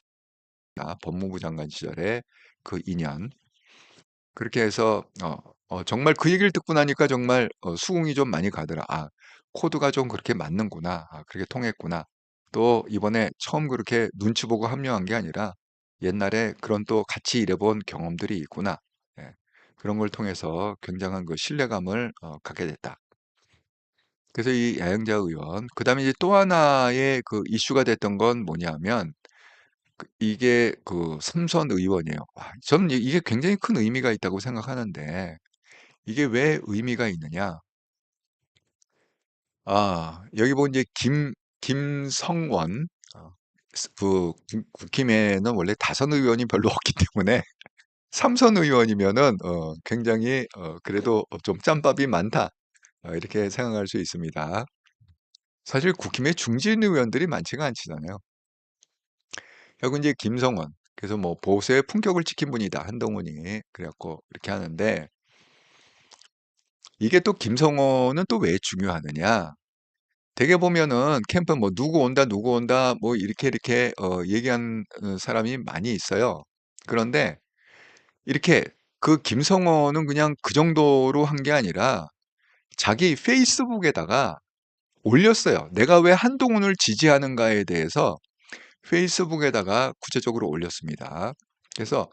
법무부 장관 시절에 그 인연 그렇게 해서 정말 그 얘기를 듣고 나니까 정말 수긍이 좀 많이 가더라. 아, 코드가 좀 그렇게 맞는구나. 아, 그렇게 통했구나. 또 이번에 처음 그렇게 눈치 보고 합류한 게 아니라 옛날에 그런 또 같이 일해본 경험들이 있구나. 예, 그런 걸 통해서 굉장한 그 신뢰감을 갖게 됐다. 그래서 이 야영자 의원, 그 다음에 이제 또 하나의 그 이슈가 됐던 건 뭐냐면 이게 그 삼선 의원이에요. 와, 저는 이게 굉장히 큰 의미가 있다고 생각하는데 이게 왜 의미가 있느냐? 아, 여기 보면 이제 김성원 국힘에는 원래 다선 의원이 별로 없기 때문에 삼선 의원이면은 굉장히 그래도 좀 짬밥이 많다. 이렇게 생각할 수 있습니다. 사실 국힘에 중진 의원들이 많지가 않잖아요. 결국 이제 김성원 그래서 뭐 보수의 품격을 지킨 분이다 한동훈이 그래갖고 이렇게 하는데 이게 또 김성원은 또 왜 중요하느냐? 되게 보면은 캠프 뭐 누구 온다 뭐 이렇게 얘기한 사람이 많이 있어요. 그런데 이렇게 그 김성원은 그냥 그 정도로 한 게 아니라 자기 페이스북에다가 올렸어요. 내가 왜 한동훈을 지지하는가에 대해서 페이스북에다가 구체적으로 올렸습니다. 그래서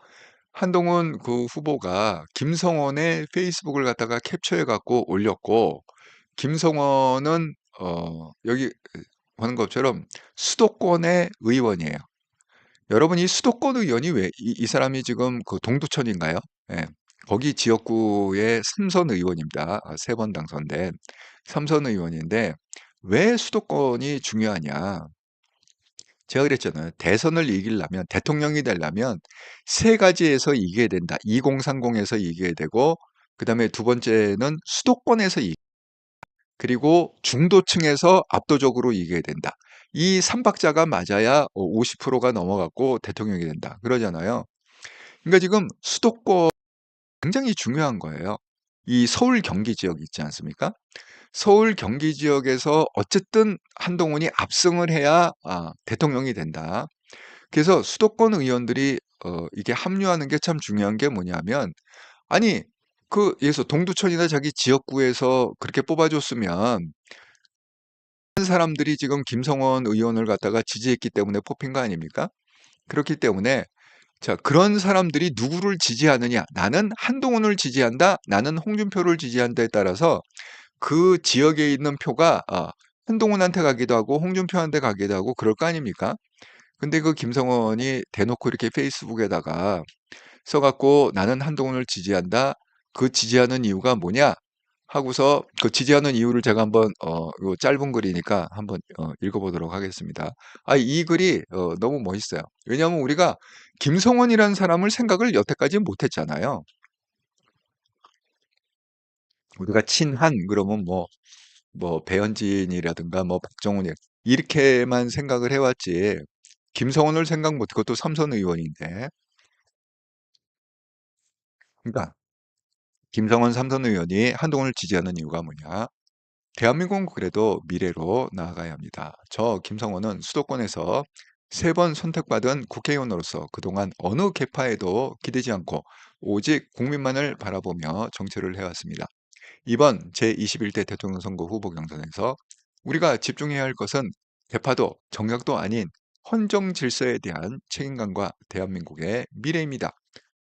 한동훈 그 후보가 김성원의 페이스북을 갖다가 캡처해 갖고 올렸고 김성원은 여기 하는 것처럼 수도권의 의원이에요. 여러분 이 수도권 의원이 왜 이 사람이 지금 그 동두천인가요? 예. 거기 지역구의 삼선 의원입니다. 3번 당선된 삼선 의원인데 왜 수도권이 중요하냐? 제가 그랬잖아요. 대선을 이기려면 대통령이 되려면 세 가지에서 이겨야 된다. 2030에서 이겨야 되고 그다음에 두 번째는 수도권에서 그리고 중도층에서 압도적으로 이겨야 된다. 이 3박자가 맞아야 50%가 넘어갔고 대통령이 된다. 그러잖아요. 그러니까 지금 수도권 굉장히 중요한 거예요. 이 서울 경기 지역 있지 않습니까? 서울 경기 지역에서 어쨌든 한동훈이 압승을 해야 대통령이 된다. 그래서 수도권 의원들이 이게 합류하는 게 참 중요한 게 뭐냐면 아니 예서 동두천이나 자기 지역구에서 그렇게 뽑아줬으면 사람들이 지금 김성원 의원을 갖다가 지지했기 때문에 뽑힌 거 아닙니까? 그렇기 때문에 자, 그런 사람들이 누구를 지지하느냐? 나는 한동훈을 지지한다. 나는 홍준표를 지지한다에 따라서 그 지역에 있는 표가 한동훈한테 가기도 하고 홍준표한테 가기도 하고 그럴 거 아닙니까? 근데 그 김성원이 대놓고 이렇게 페이스북에다가 써갖고 나는 한동훈을 지지한다. 그 지지하는 이유가 뭐냐? 하고서 그 지지하는 이유를 제가 한번 요 짧은 글이니까 한번 읽어보도록 하겠습니다. 이 글이 너무 멋있어요. 왜냐하면 우리가 김성원이라는 사람을 생각을 여태까지 못했잖아요. 우리가 친한 그러면 뭐 배현진이라든가 뭐 박정훈이 이렇게만 생각을 해왔지 김성원을 생각 못 그것도 삼선 의원인데 그러니까 김성원 삼선 의원이 한동훈을 지지하는 이유가 뭐냐? 대한민국은 그래도 미래로 나아가야 합니다. 저 김성원은 수도권에서 3번 선택받은 국회의원으로서 그동안 어느 계파에도 기대지 않고 오직 국민만을 바라보며 정치를 해왔습니다. 이번 제21대 대통령 선거 후보 경선에서 우리가 집중해야 할 것은 대파도 정략도 아닌 헌정 질서에 대한 책임감과 대한민국의 미래입니다.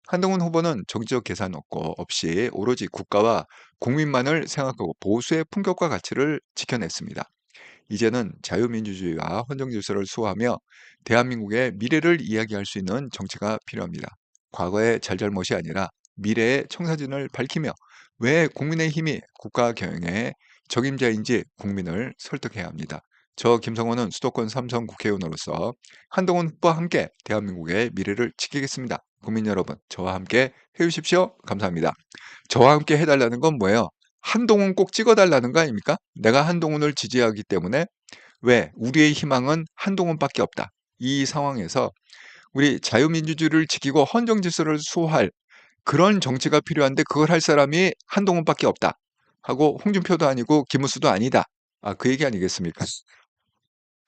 한동훈 후보는 정치적 계산 없이 오로지 국가와 국민만을 생각하고 보수의 품격과 가치를 지켜냈습니다. 이제는 자유민주주의와 헌정 질서를 수호하며 대한민국의 미래를 이야기할 수 있는 정치가 필요합니다. 과거의 잘잘못이 아니라 미래의 청사진을 밝히며 왜 국민의힘이 국가 경영의 적임자인지 국민을 설득해야 합니다. 저 김성호는 수도권 삼선 국회의원으로서 한동훈 후보와 함께 대한민국의 미래를 지키겠습니다. 국민 여러분, 저와 함께 해주십시오. 감사합니다. 저와 함께 해달라는 건 뭐예요? 한동훈 꼭 찍어달라는 거 아닙니까? 내가 한동훈을 지지하기 때문에 왜 우리의 희망은 한동훈밖에 없다. 이 상황에서 우리 자유민주주의를 지키고 헌정 질서를 수호할 그런 정치가 필요한데 그걸 할 사람이 한동훈밖에 없다. 하고 홍준표도 아니고 김문수도 아니다. 그 얘기 아니겠습니까?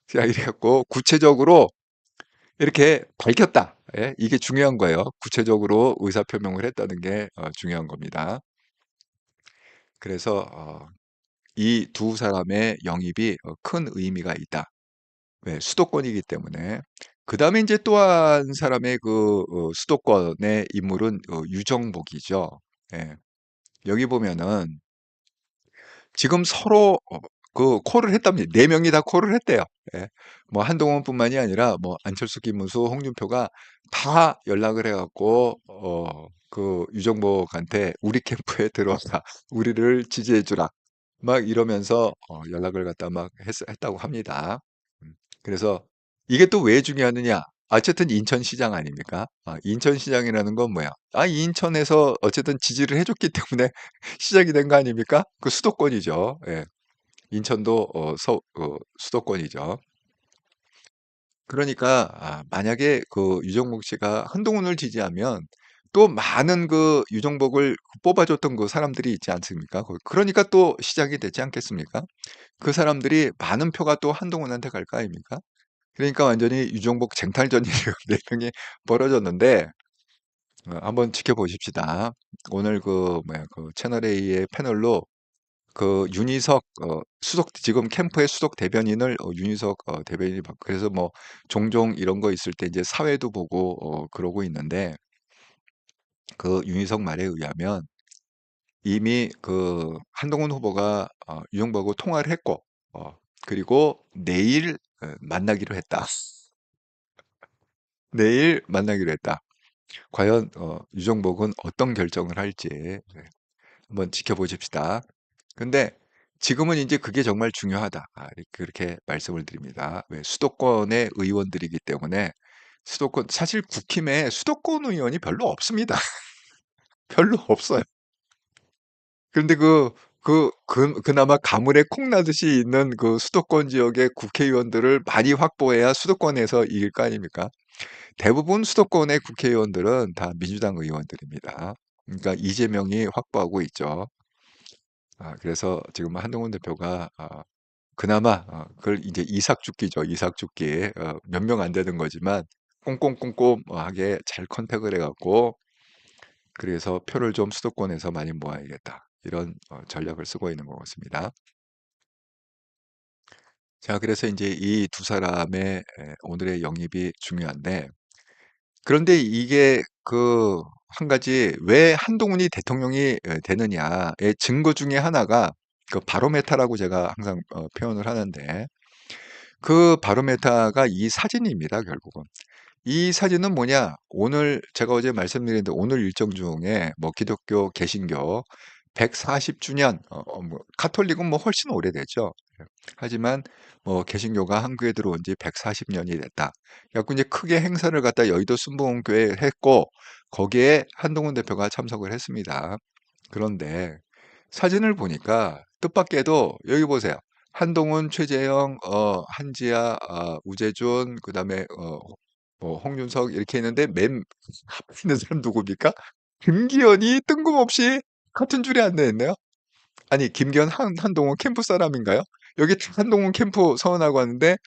자, 이래갖고 구체적으로 이렇게 밝혔다. 예, 이게 중요한 거예요. 구체적으로 의사표명을 했다는 게 중요한 겁니다. 그래서 이 두 사람의 영입이 큰 의미가 있다. 왜? 수도권이기 때문에. 그 다음에 이제 또 한 사람의 수도권의 인물은 유정복이죠. 예. 여기 보면은 지금 서로 콜을 했답니다. 네 명이 다 콜을 했대요. 예. 뭐 한동훈뿐만이 아니라 뭐 안철수, 김문수, 홍준표가 다 연락을 해갖고 그 유정복한테 우리 캠프에 들어와서 우리를 지지해주라. 막 이러면서 연락을 갖다 막 했다고 합니다. 그래서 이게 또 왜 중요하느냐? 어쨌든 인천시장 아닙니까? 인천시장이라는 건 뭐야? 인천에서 어쨌든 지지를 해줬기 때문에 시작이 된 거 아닙니까? 그 수도권이죠. 예. 인천도 수도권이죠. 그러니까 만약에 그 유정복 씨가 한동훈을 지지하면 또 많은 그 유정복을 뽑아줬던 그 사람들이 있지 않습니까? 그러니까 또 시작이 되지 않겠습니까? 그 사람들이 많은 표가 또 한동훈한테 갈 거 아닙니까? 그러니까 완전히 유정복 쟁탈전이 네 명이 벌어졌는데 한번 지켜보십시다. 오늘 그 채널 A의 패널로 그 윤희석 지금 캠프의 수석 대변인을 윤희석 대변인이 그래서 뭐 종종 이런 거 있을 때 이제 사회도 보고 그러고 있는데 그 윤희석 말에 의하면 이미 그 한동훈 후보가 유정복하고 통화를 했고 그리고 내일 만나기로 했다. 내일 만나기로 했다. 과연 유정복은 어떤 결정을 할지 한번 지켜보십시다. 근데 지금은 이제 그게 정말 중요하다. 그렇게 말씀을 드립니다. 왜? 수도권의 의원들이기 때문에 사실 국힘에 수도권 의원이 별로 없습니다. 별로 없어요. 그런데 그나마 가물에 콩 나듯이 있는 그 수도권 지역의 국회의원들을 많이 확보해야 수도권에서 이길 거 아닙니까? 대부분 수도권의 국회의원들은 다 민주당 의원들입니다. 그러니까 이재명이 확보하고 있죠. 그래서 지금 한동훈 대표가 그나마 그걸 이제 이삭죽기죠. 이삭죽기. 몇 명 안 되는 거지만 꼼꼼꼼꼼하게 잘 컨택을 해갖고 그래서 표를 좀 수도권에서 많이 모아야겠다. 이런 전략을 쓰고 있는 것 같습니다. 자, 그래서 이제 이 두 사람의 오늘의 영입이 중요한데 그런데 이게 한 가지 왜 한동훈이 대통령이 되느냐의 증거 중에 하나가 그 바로메타라고 제가 항상 표현을 하는데 그 바로메타가 이 사진입니다, 결국은. 이 사진은 뭐냐? 오늘 제가 어제 말씀드렸는데 오늘 일정 중에 뭐 기독교, 개신교 140주년, 뭐 카톨릭은 뭐 훨씬 오래됐죠. 하지만 뭐 개신교가 한국에 들어온 지 140년이 됐다. 그래갖고 이제 크게 행사를 갖다 여의도 순복음교회에 했고 거기에 한동훈 대표가 참석을 했습니다. 그런데 사진을 보니까 뜻밖에도 여기 보세요. 한동훈, 최재형, 한지아, 우재준, 그다음에 뭐 홍윤석 이렇게 있는데 맨 앞에 있는 사람 누굽니까? 김기현이 뜬금없이 같은 줄에 앉아 있네요. 아니 김기현 한동훈 캠프 사람인가요? 여기 한동훈 캠프 서원하고 왔는데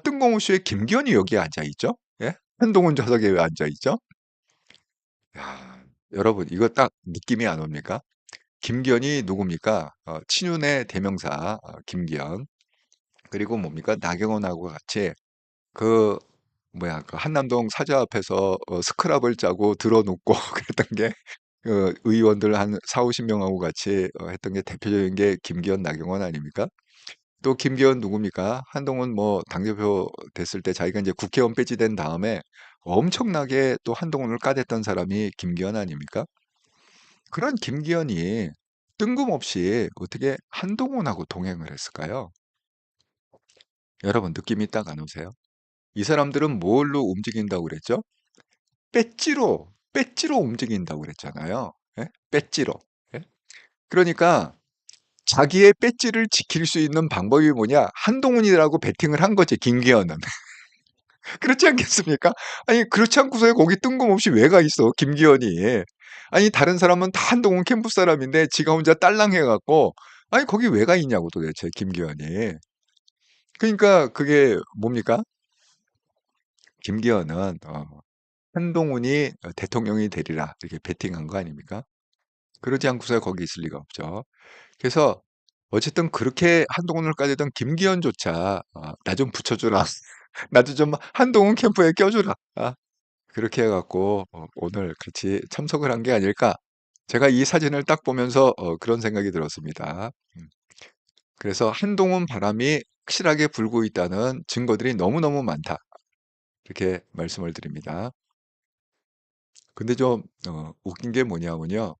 뜬금없이 왜 김기현이 여기에 앉아 있죠? 예? 한동훈 좌석에 왜 앉아 있죠? 야, 여러분 이거 딱 느낌이 안 옵니까? 김기현이 누굽니까? 친윤의 대명사 김기현. 그리고 뭡니까? 나경원하고 같이 그 그 한남동 사저 앞에서 스크랍을 짜고 들어눕고 그랬던 게 의원들 한 40-50명하고 같이 했던 게 대표적인 게 김기현, 나경원 아닙니까? 또 김기현 누굽니까? 한동훈 뭐 당대표 됐을 때 자기가 이제 국회의원 배지된 다음에 엄청나게 또 한동훈을 까댔던 사람이 김기현 아닙니까? 그런 김기현이 뜬금없이 어떻게 한동훈하고 동행을 했을까요? 여러분 느낌이 딱 안 오세요? 이 사람들은 뭘로 움직인다고 그랬죠? 배지로 움직인다고 그랬잖아요. 예? 배지로. 예? 그러니까 자기의 배지를 지킬 수 있는 방법이 뭐냐? 한동훈이라고 베팅을 한 거지, 김기현은. 그렇지 않겠습니까? 아니, 그렇지 않고서 거기 뜬금없이 왜 가 있어, 김기현이. 아니, 다른 사람은 다 한동훈 캠프 사람인데 지가 혼자 딸랑해갖고, 아니, 거기 왜 가 있냐고 도대체, 김기현이. 그러니까 그게 뭡니까? 김기현은 한동훈이 대통령이 되리라 이렇게 베팅한 거 아닙니까? 그러지 않고서 거기 있을 리가 없죠. 그래서 어쨌든 그렇게 한동훈을 까지던 김기현조차 나 좀 붙여주라. 나도 좀 한동훈 캠프에 껴주라. 그렇게 해갖고 오늘 같이 참석을 한 게 아닐까. 제가 이 사진을 딱 보면서 그런 생각이 들었습니다. 그래서 한동훈 바람이 확실하게 불고 있다는 증거들이 너무너무 많다. 이렇게 말씀을 드립니다. 근데 좀 웃긴 게 뭐냐면요.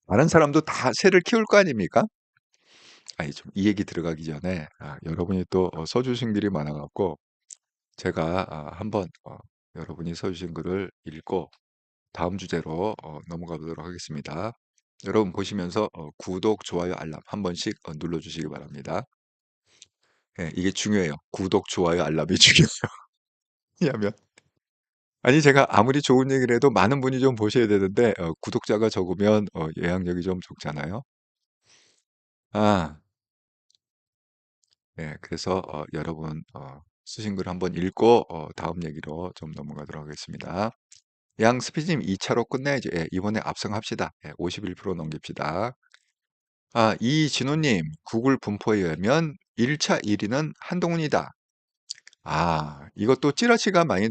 다른 사람도 다 새를 키울 거 아닙니까? 아니, 좀 이 얘기 들어가기 전에 여러분이 또 써주신 글이 많아갖고 제가 한번 여러분이 써주신 글을 읽고 다음 주제로 넘어가 보도록 하겠습니다. 여러분 보시면서 구독, 좋아요, 알람 한 번씩 눌러주시기 바랍니다. 예, 이게 중요해요. 구독, 좋아요, 알람이 중요해요. 왜냐하면 아니 제가 아무리 좋은 얘기를 해도 많은 분이 좀 보셔야 되는데 구독자가 적으면 영향력이 좀 적잖아요. 아, 네, 그래서 여러분 쓰신 글 한번 읽고 다음 얘기로 좀 넘어가도록 하겠습니다. 양 스피님 2차로 끝내야지. 예, 이번에 압승합시다. 예, 51% 넘깁시다. 이진호님, 구글 분포에 의하면 1차 1위는 한동훈이다. 이것도 찌라시가 많이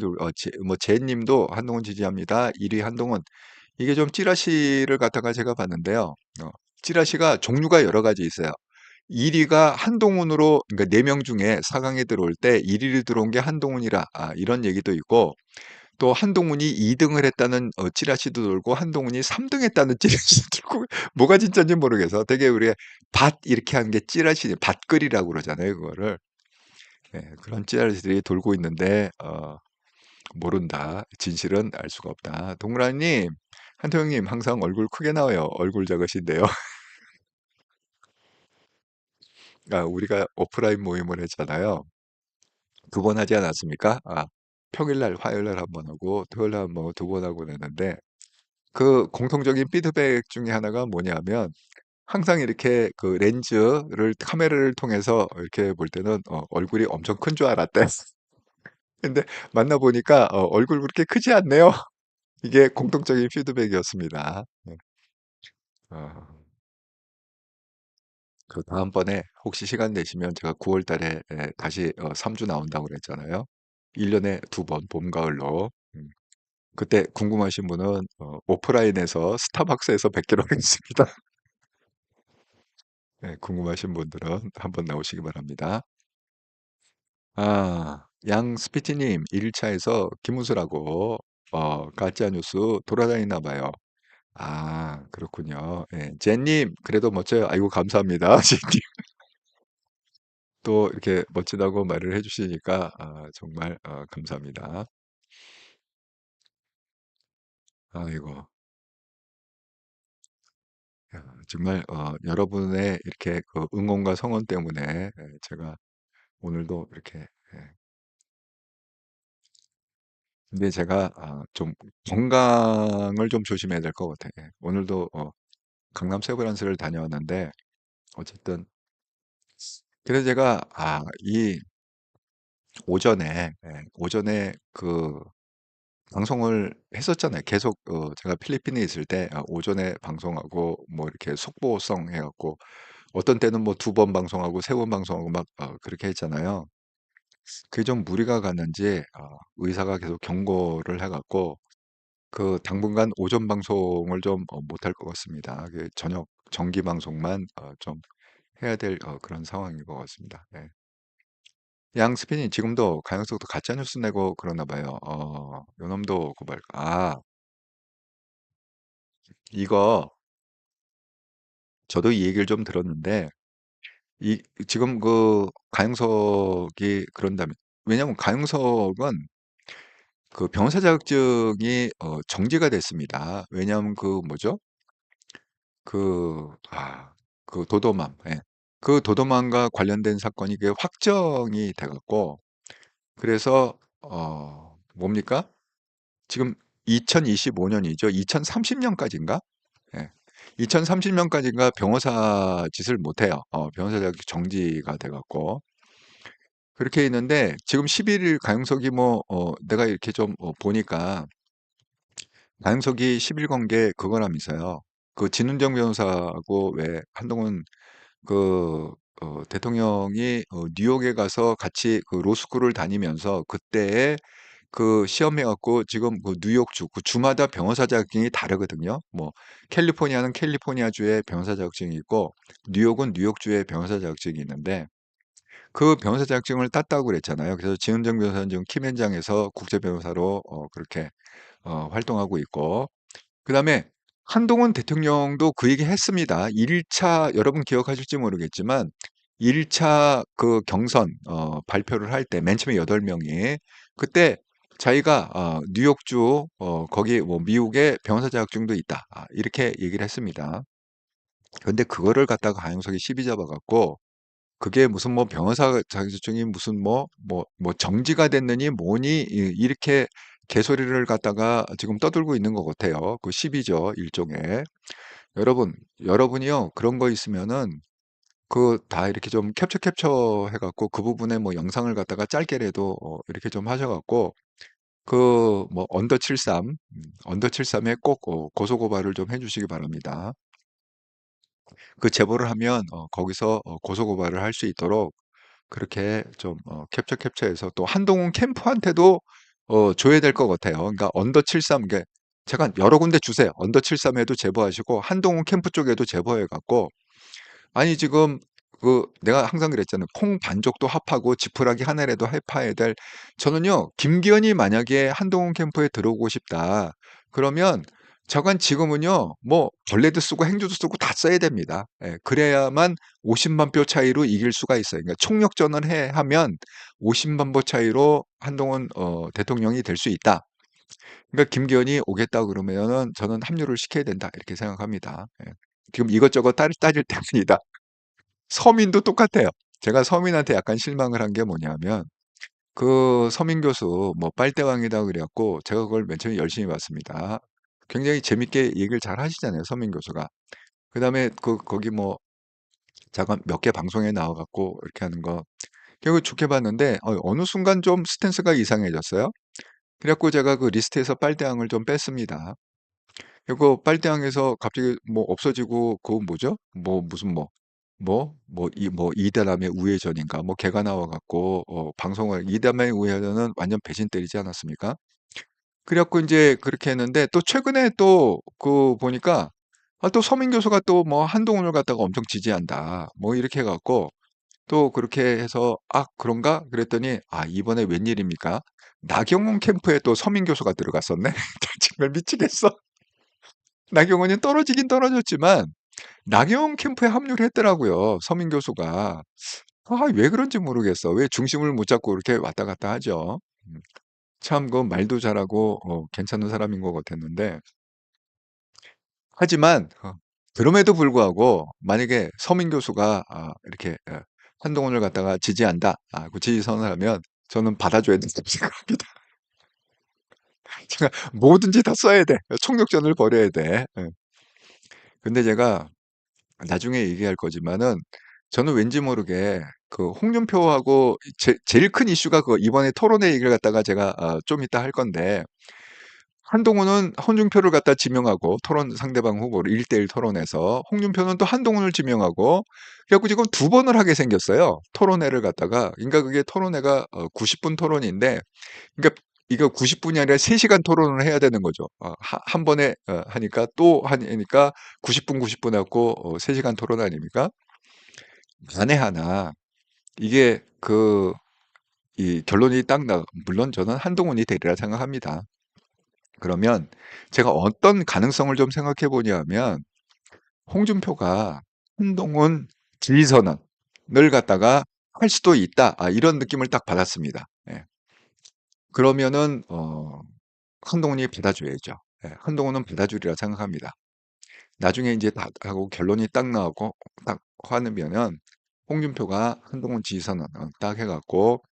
뭐 제님도 한동훈 지지합니다. 1위 한동훈. 이게 좀 찌라시를 갖다가 제가 봤는데요. 찌라시가 종류가 여러 가지 있어요. 1위가 한동훈으로, 그러니까 4명 중에 4강에 들어올 때 1위를 들어온 게 한동훈이라, 이런 얘기도 있고, 또 한동훈이 2등을 했다는 찌라시도 돌고, 한동훈이 3등 했다는 찌라시도 돌고, 뭐가 진짜인지 모르겠어. 되게 우리 밭 이렇게 하는 게 찌라시, 밭글이라고 그러잖아요, 그거를. 예, 그런 찌라시들이 돌고 있는데, 모른다. 진실은 알 수가 없다. 동그라님, 한태형님 항상 얼굴 크게 나와요. 얼굴 작으신데요. 우리가 오프라인 모임을 했잖아요. 2번 하지 않았습니까? 평일날, 화요일날 1번 하고, 토요일날 1번 하고, 2번 하고 그랬는데, 그 공통적인 피드백 중에 하나가 뭐냐면, 항상 이렇게 그 렌즈를, 카메라를 통해서 이렇게 볼 때는 얼굴이 엄청 큰 줄 알았대. 근데 만나보니까 얼굴 그렇게 크지 않네요. 이게 공통적인 피드백이었습니다. 네. 어, 그 다음번에 혹시 시간 되시면 제가 9월 달에 다시 3주 나온다고 그랬잖아요. 1년에 2번, 봄, 가을로. 그때 궁금하신 분은 오프라인에서 스타벅스에서 뵙기로 하겠습니다. 네, 궁금하신 분들은 한번 나오시기 바랍니다. 양스피티님 1차에서 김우수라고 가짜 뉴스 돌아다니나 봐요. 그렇군요. 예, 제님 그래도 멋져요. 아이고 감사합니다. 제님 또 이렇게 멋지다고 말을 해주시니까 정말 감사합니다. 아이고 정말 여러분의 이렇게 그 응원과 성원 때문에 제가 오늘도 이렇게 근데 제가 좀 건강을 좀 조심해야 될 것 같아요. 예, 오늘도 강남 세브란스를 다녀왔는데 어쨌든 그래서 제가 이 오전에 그 방송을 했었잖아요. 계속 제가 필리핀에 있을 때 오전에 방송하고 뭐 이렇게 속보성 해갖고 어떤 때는 뭐 2번 방송하고 3번 방송하고 막 그렇게 했잖아요. 그게 좀 무리가 갔는지 의사가 계속 경고를 해갖고 그 당분간 오전 방송을 좀 못할 것 같습니다. 그 저녁 정기 방송만 좀 해야 될 그런 상황인 것 같습니다. 예. 양스핀이 지금도 강용석도 가짜 뉴스 내고 그러나 봐요. 요놈도 고발. 이거 저도 이 얘기를 좀 들었는데 이 지금 그 강용석이 그런다면 왜냐면 강용석은 그 변호사 자격증이 정지가 됐습니다. 왜냐하면 그 뭐죠? 그, 그 도도맘, 예. 그 도도맘과 관련된 사건이 그 확정이 돼갖고, 그래서, 뭡니까? 지금 2025년이죠. 2030년까지인가? 예. 2030년까지인가 변호사 짓을 못해요. 변호사 자격 정지가 돼갖고. 그렇게 있는데, 지금 11일 가용석이 뭐, 내가 이렇게 좀 보니까, 가용석이 10일 관계 그거라면서요. 그 진은정 변호사하고 왜 한동훈 그 대통령이 뉴욕에 가서 같이 그 로스쿨을 다니면서 그때에 그 시험해갖고 지금 그 뉴욕주 그 주마다 변호사 자격증이 다르거든요. 뭐 캘리포니아는 캘리포니아주의 변호사 자격증이 있고 뉴욕은 뉴욕주의 변호사 자격증이 있는데 그 변호사 자격증을 땄다고 그랬잖아요. 그래서 진은정 변호사는 지금 킴현장에서 국제 변호사로 그렇게 활동하고 있고 그다음에 한동훈 대통령도 그 얘기 했습니다. 1차 여러분 기억하실지 모르겠지만 1차 그 경선 발표를 할 때 맨 처음에 8명이 그때 자기가 뉴욕주 거기 뭐 미국에 변호사 자격증도 있다. 이렇게 얘기를 했습니다. 그런데 그거를 갖다가 강용석이 시비 잡아갖고 그게 무슨 뭐 변호사 자격증이 무슨 뭐 정지가 됐느니 뭐니 이렇게 개소리를 갖다가 지금 떠들고 있는 것 같아요. 그 시비죠, 일종의. 여러분이요, 그런 거 있으면은 그 다 이렇게 좀 캡처 해갖고 그 부분에 뭐 영상을 갖다가 짧게라도 이렇게 좀 하셔갖고 그 뭐 언더 73에 꼭 고소고발을 좀 해주시기 바랍니다. 그 제보를 하면 거기서 고소고발을 할 수 있도록 그렇게 좀 캡처해서 또 한동훈 캠프한테도 줘야 될 것 같아요. 그러니까 언더 73, 게 제가 여러 군데 주세요. 언더 73에도 제보하시고 한동훈 캠프 쪽에도 제보해 갖고 아니 지금 그 내가 항상 그랬잖아요. 콩 반쪽도 합하고 지푸라기 하나라도 해파야 될 저는요. 김기현이 만약에 한동훈 캠프에 들어오고 싶다. 그러면 저건 지금은요. 뭐 벌레도 쓰고 행주도 쓰고 다 써야 됩니다. 예, 그래야만 50만 표 차이로 이길 수가 있어요. 그러니까 총력전을 하면 50만 표 차이로 한동훈 대통령이 될 수 있다. 그러니까 김기현이 오겠다 그러면은 저는 합류를 시켜야 된다. 이렇게 생각합니다. 예. 지금 이것저것 따질 때입니다. 서민도 똑같아요. 제가 서민한테 약간 실망을 한 게 뭐냐면 그 서민 교수 뭐 빨대왕이다 그래갖고 제가 그걸 맨 처음에 열심히 봤습니다. 굉장히 재밌게 얘기를 잘 하시잖아요, 서민 교수가. 그다음에 거기 뭐 잠깐 몇 개 방송에 나와갖고 이렇게 하는 거 결국 좋게 봤는데 어느 순간 좀 스탠스가 이상해졌어요. 그래갖고 제가 그 리스트에서 빨대왕을 좀 뺐습니다. 그리고 빨대항에서 갑자기 뭐 없어지고 그거 뭐죠? 뭐 무슨 이다람의 우회전인가 뭐 걔가 나와갖고 방송을 이다람의 우회전은 완전 배신 때리지 않았습니까? 그래갖고 이제 그렇게 했는데 또 최근에 또 그 보니까 또 서민 교수가 또 뭐 한동훈을 갖다가 엄청 지지한다 뭐 이렇게 해갖고 또 그렇게 해서 그런가 그랬더니 이번에 웬일입니까? 나경원 캠프에 또 서민 교수가 들어갔었네. 정말 미치겠어. 나경원이 떨어지긴 떨어졌지만 나경원 캠프에 합류를 했더라고요. 서민 교수가. 왜 그런지 모르겠어. 왜 중심을 못 잡고 이렇게 왔다 갔다 하죠. 참 그 말도 잘하고 괜찮은 사람인 것 같았는데 하지만 그럼에도 불구하고 만약에 서민 교수가 이렇게 한동훈을 갖다가 지지한다. 그 지지 선언하면 저는 받아줘야 된다고 생각합니다. 제가 뭐든지 다 써야 돼. 총력전을 벌여야 돼. 예. 근데 제가 나중에 얘기할 거지만은 저는 왠지 모르게 그 홍준표하고 제일 큰 이슈가 그 이번에 토론회 얘기를 갖다가 제가 좀 이따 할 건데 한동훈은 홍준표를 갖다 지명하고 토론 상대방 후보를 1대1 토론에서 홍준표는 또 한동훈을 지명하고 그래갖고 지금 두 번을 하게 생겼어요. 토론회를 갖다가. 그러니까 그게 토론회가 90분 토론인데 그러니까 이거 90분이 아니라 3시간 토론을 해야 되는 거죠. 한 번에 하니까 또 하니까 90분 90분 하고 3시간 토론 아닙니까? 만에 하나 이게 그 이 결론이 딱 물론 저는 한동훈이 되리라 생각합니다. 그러면 제가 어떤 가능성을 좀 생각해 보냐면 홍준표가 한동훈 지지선언을 갖다가 할 수도 있다. 이런 느낌을 딱 받았습니다. 예. 그러면은 한동훈이 받아줘야죠. 예, 한동훈은 받아주리라 생각합니다. 나중에 이제 다 하고 결론이 딱 나오고 딱 화내면은 홍준표가 한동훈 지지선언 딱 해갖고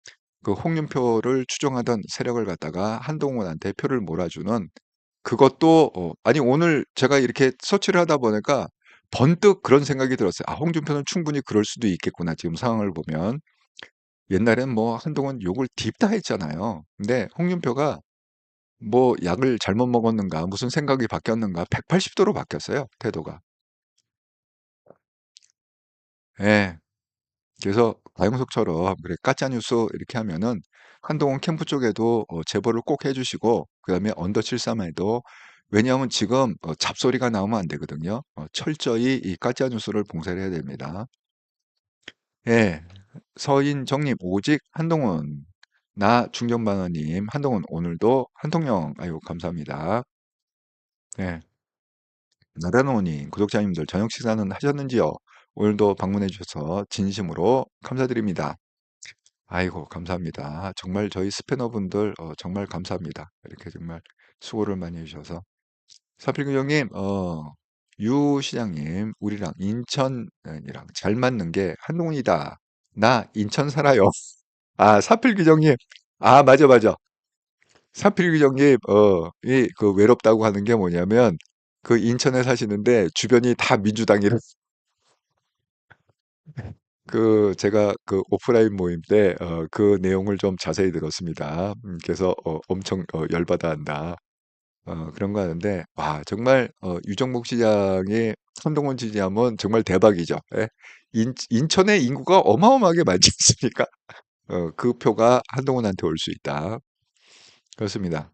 그 홍준표를 추종하던 세력을 갖다가 한동훈한테 표를 몰아주는 그것도 아니 오늘 제가 이렇게 서치를 하다 보니까 번뜩 그런 생각이 들었어요. 홍준표는 충분히 그럴 수도 있겠구나. 지금 상황을 보면 옛날엔 뭐 한동훈 욕을 딥다 했잖아요. 근데 홍준표가 뭐 약을 잘못 먹었는가 무슨 생각이 바뀌었는가 180도로 바뀌었어요. 태도가. 예. 그래서 과영석처럼 그래 가짜뉴스 이렇게 하면은 한동훈 캠프 쪽에도 제보를 꼭 해주시고 그다음에 언더 73에도 왜냐하면 지금 잡소리가 나오면 안 되거든요. 철저히 이 가짜뉴스를 봉쇄를 해야 됩니다. 예, 서인정님 오직 한동훈 나 중전반원님 한동훈 오늘도 한통령 아유 감사합니다. 예, 나다노님 구독자님들 저녁 식사는 하셨는지요? 오늘도 방문해 주셔서 진심으로 감사드립니다. 아이고 감사합니다. 정말 저희 스패너분들 정말 감사합니다. 이렇게 정말 수고를 많이 해주셔서. 사필구형님, 유 시장님, 우리랑 인천이랑 잘 맞는 게 한동훈이다. 나 인천 살아요. 사필규정님, 맞아, 맞아. 사필규정님, 그 외롭다고 하는 게 뭐냐면, 그 인천에 사시는데 주변이 다 민주당이라 그 제가 그 오프라인 모임 때 그 내용을 좀 자세히 들었습니다. 그래서 엄청 열받아 한다. 그런 거 하는데 와 정말 유정복 시장의 한동훈 지지하면 정말 대박이죠. 예. 인천의 인구가 어마어마하게 많지 않습니까? 그 표가 한동훈한테 올 수 있다. 그렇습니다.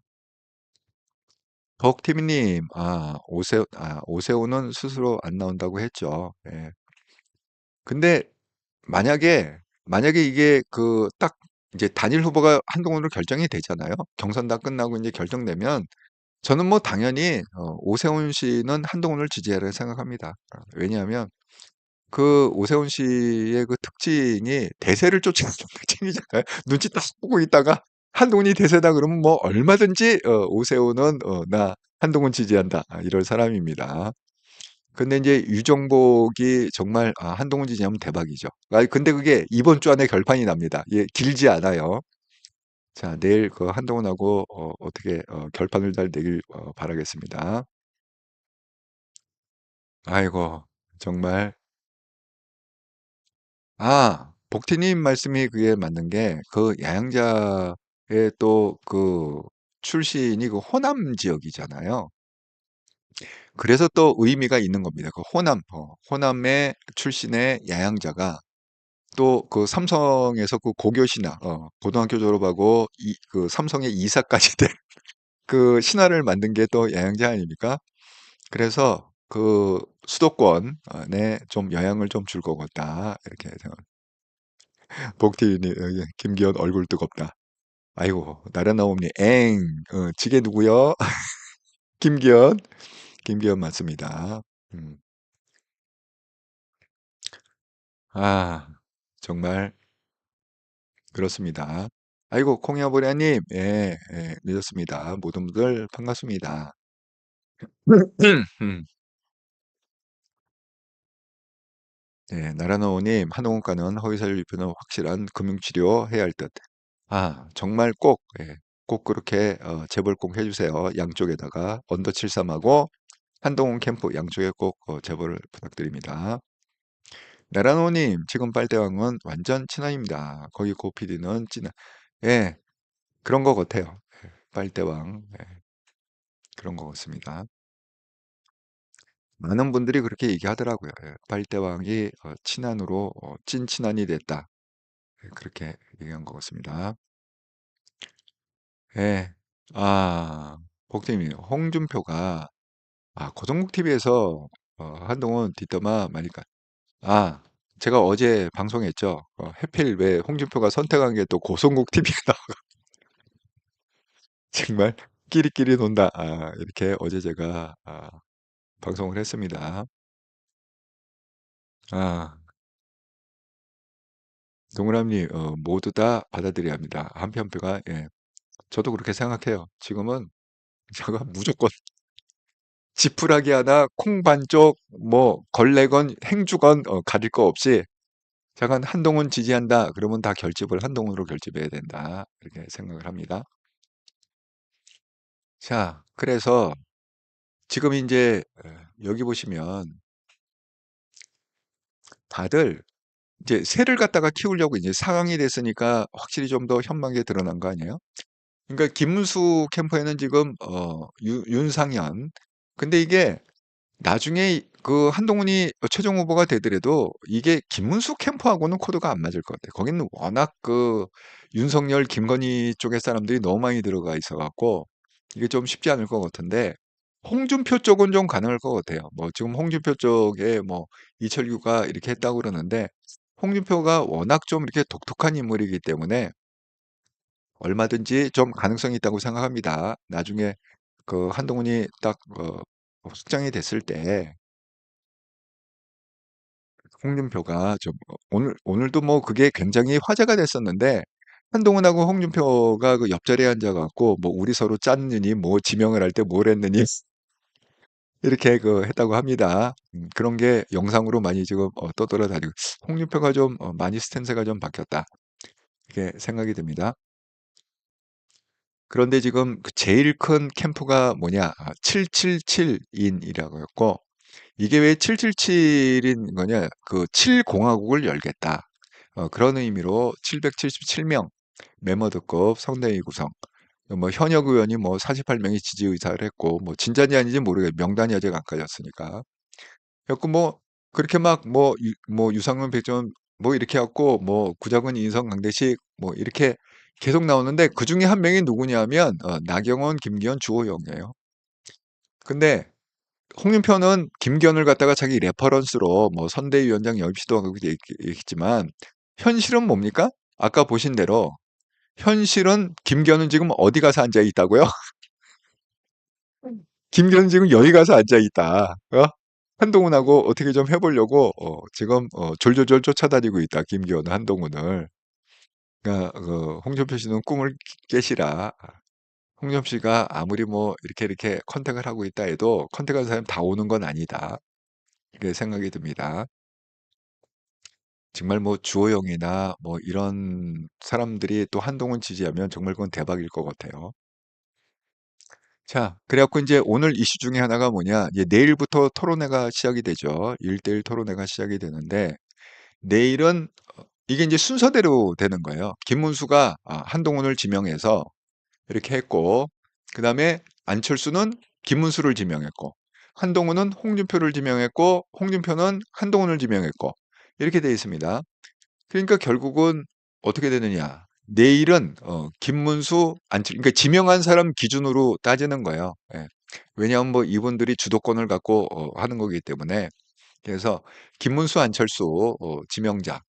덕티비님, 오세훈은 스스로 안 나온다고 했죠. 예. 근데 만약에 이게 그 딱 이제 단일 후보가 한동훈으로 결정이 되잖아요. 경선 다 끝나고 이제 결정되면 저는 뭐 당연히 오세훈 씨는 한동훈을 지지하라 생각합니다. 왜냐하면 그 오세훈 씨의 그 특징이 대세를 쫓는 특징이잖아요. 눈치 딱 보고 있다가 한동훈이 대세다 그러면 뭐 얼마든지 오세훈은 나 한동훈 지지한다. 이럴 사람입니다. 근데 이제 유정복이 정말 한동훈 지지하면 대박이죠. 근데 그게 이번 주 안에 결판이 납니다. 예, 길지 않아요. 자, 내일 그 한동훈하고 어떻게 결판을 잘 내길 바라겠습니다. 아이고, 정말. 복티님 말씀이 그게 맞는 게 그 야영자의 또 그 출신이 그 호남 지역이잖아요. 그래서 또 의미가 있는 겁니다. 그 호남의 출신의 야영자가 또 그 삼성에서 그 고교신화, 고등학교 졸업하고 그 삼성의 이사까지 된 그 신화를 만든 게 또 야영자 아닙니까? 그래서 그 수도권에 좀 영향을 좀 줄 것 같다. 이렇게 생각. 복티님, 김기현 얼굴 뜨겁다. 아이고, 나라나옴니, 지게 누구요? 김기현, 김기현 맞습니다. 음, 아, 정말 그렇습니다. 아이고, 콩야보리아님, 늦었습니다. 모든 분들 반갑습니다. 음, 네, 나라노님, 한옥원가는 허위사실 유포는 확실한 금융치료 해야 할 듯. 정말 꼭 그렇게 제보를 꼭 해주세요. 양쪽에다가 언더 73하고 한동훈 캠프 양쪽에 꼭 제보를 부탁드립니다. 나라노님, 지금 빨대왕은 완전 친한입니다. 거기 고PD는 찐한. 예, 그런 것 같아요. 빨대왕, 그런 것 같습니다. 많은 분들이 그렇게 얘기하더라고요. 빨대왕이 친한으로 찐 친한이 됐다. 그렇게 얘기한 것 같습니다. 예, 복팀이 홍준표가 고정국 TV에서 한동훈 뒷담화 많이 까. 아, 제가 어제 방송했죠. 하필 왜 홍준표가 선택한 게 또 고성국 TV에 나 정말 끼리끼리 논다. 이렇게 어제 제가 방송을 했습니다. 아, 동그라미 모두 다 받아들여야 합니다. 한 표가 예. 저도 그렇게 생각해요. 지금은 제가 무조건 지푸라기 하나 콩 반쪽 뭐 걸레건 행주건 가릴 거 없이 잠깐 한동훈 지지한다. 그러면 다 결집을 한동훈으로 결집해야 된다. 이렇게 생각을 합니다. 자, 그래서 지금 이제 여기 보시면 다들 이제 새를 갖다가 키우려고 이제 상황이 됐으니까 확실히 좀 더 현망하게 드러난 거 아니에요? 그러니까 김문수 캠프에는 지금 윤상현. 근데 이게 나중에 그 한동훈이 최종 후보가 되더라도 이게 김문수 캠프하고는 코드가 안 맞을 것 같아요. 거기는 워낙 그 윤석열, 김건희 쪽의 사람들이 너무 많이 들어가 있어 갖고 이게 좀 쉽지 않을 것 같은데 홍준표 쪽은 좀 가능할 것 같아요. 뭐 지금 홍준표 쪽에 뭐 이철규가 이렇게 했다고 그러는데 홍준표가 워낙 좀 이렇게 독특한 인물이기 때문에 얼마든지 좀 가능성이 있다고 생각합니다. 나중에 그 한동훈이 딱 숙장이 됐을 때 홍준표가 좀 오늘도 뭐 그게 굉장히 화제가 됐었는데 한동훈하고 홍준표가 그 옆자리에 앉아갖고 뭐 우리 서로 짰느니 뭐 지명을 할 때 뭘 했느니 이렇게 그 했다고 합니다. 그런 게 영상으로 많이 지금 떠돌아다니고 홍준표가 좀 많이 스탠스가 좀 바뀌었다 이렇게 생각이 듭니다. 그런데 지금 그 제일 큰 캠프가 뭐냐? 777인이라고 했고 이게 왜 777인 거냐? 그 7공화국을 열겠다. 그런 의미로 777명 메머드급 성대위 구성. 뭐 현역 의원이 뭐 48명이 지지 의사를 했고 뭐 진짠지 아닌지 모르겠어요. 명단이 아직 안 까졌으니까. 그래갖고 뭐 그렇게 막 뭐 유상문 백전 뭐 이렇게 해갖고 뭐 구자근 인성 강대식 뭐 이렇게 계속 나오는데 그 중에 한 명이 누구냐면 나경원, 김기현, 주호영이에요. 근데 홍준표는 김기현을 갖다가 자기 레퍼런스로 뭐 선대위원장 영입시도 하고 얘기했지만 현실은 뭡니까? 아까 보신 대로 현실은 김기현은 지금 어디 가서 앉아 있다고요? 김기현은 지금 여기 가서 앉아 있다. 한동훈하고 어떻게 좀 해보려고 지금 졸졸졸 쫓아다니고 있다. 김기현은 한동훈을. 그러니까 홍준표 씨는 꿈을 깨시라. 홍준표 씨가 아무리 뭐 이렇게 컨택을 하고 있다 해도 컨택한 사람 다 오는 건 아니다. 이렇게 생각이 듭니다. 정말 뭐 주호영이나 뭐 이런 사람들이 또 한동훈 지지하면 정말 그건 대박일 것 같아요. 자, 그래갖고 이제 오늘 이슈 중에 하나가 뭐냐? 이제 내일부터 토론회가 시작이 되죠. 1대1 토론회가 시작이 되는데 내일은 이게 이제 순서대로 되는 거예요. 김문수가 한동훈을 지명해서 이렇게 했고, 그 다음에 안철수는 김문수를 지명했고, 한동훈은 홍준표를 지명했고, 홍준표는 한동훈을 지명했고, 이렇게 되어 있습니다. 그러니까 결국은 어떻게 되느냐. 내일은 김문수, 그러니까 지명한 사람 기준으로 따지는 거예요. 예. 왜냐하면 뭐 이분들이 주도권을 갖고 하는 거기 때문에. 그래서 김문수, 안철수 지명자가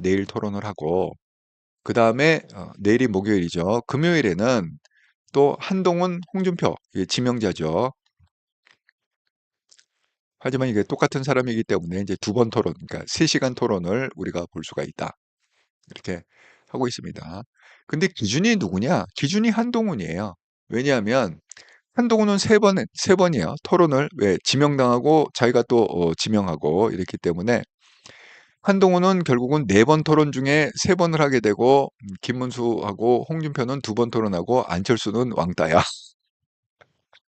내일 토론을 하고, 그 다음에 내일이 목요일이죠. 금요일에는 또 한동훈, 홍준표 이게 지명자죠. 하지만 이게 똑같은 사람이기 때문에 이제 두 번 토론, 그러니까 3시간 토론을 우리가 볼 수가 있다. 이렇게 하고 있습니다. 근데 기준이 누구냐? 기준이 한동훈이에요. 왜냐하면 한동훈은 세 번이에요. 토론을 왜 지명당하고 자기가 또 지명하고 이랬기 때문에 한동훈은 결국은 4번 토론 중에 3번을 하게 되고 김문수하고 홍준표는 2번 토론하고 안철수는 왕따야.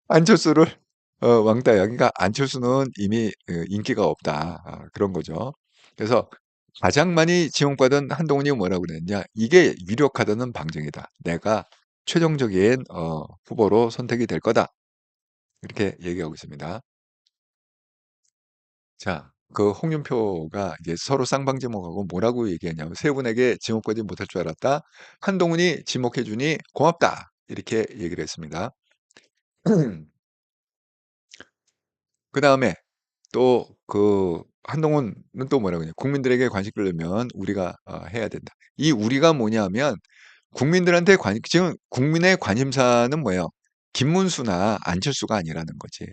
안철수를 왕따야. 그러니까 안철수는 이미 인기가 없다. 그런 거죠. 그래서 가장 많이 지목받은 한동훈이 뭐라고 그랬냐? 이게 유력하다는 방증이다. 내가 최종적인 후보로 선택이 될 거다. 이렇게 얘기하고 있습니다. 자, 그 홍준표가 이제 서로 쌍방지목하고 뭐라고 얘기했냐면 세 분에게 지목받지 못할 줄 알았다. 한동훈이 지목해주니 고맙다. 이렇게 얘기를 했습니다. 그 다음에 또 그 한동훈은 또 뭐라고 그러냐. 국민들에게 관심 끌려면 우리가 해야 된다. 이 우리가 뭐냐면 국민들한테 지금 국민의 관심사는 뭐예요? 김문수나 안철수가 아니라는 거지.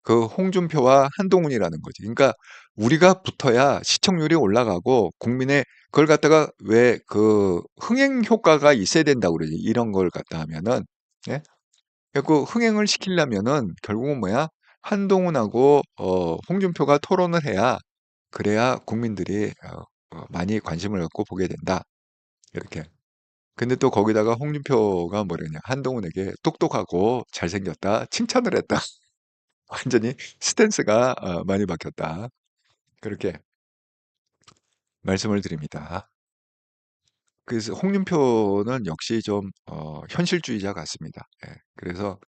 그 홍준표와 한동훈이라는 거지. 그러니까 우리가 붙어야 시청률이 올라가고 국민의 그걸 갖다가 왜 그 흥행 효과가 있어야 된다고 그러지. 이런 걸 갖다 하면은 예? 그 흥행을 시키려면은 결국은 뭐야? 한동훈하고 홍준표가 토론을 해야 그래야 국민들이 많이 관심을 갖고 보게 된다. 이렇게. 근데 또 거기다가 홍준표가 뭐랬냐? 한동훈에게 똑똑하고 잘생겼다. 칭찬을 했다. 완전히 스탠스가 많이 바뀌었다. 그렇게 말씀을 드립니다. 그래서 홍준표는 역시 좀 현실주의자 같습니다. 예. 그래서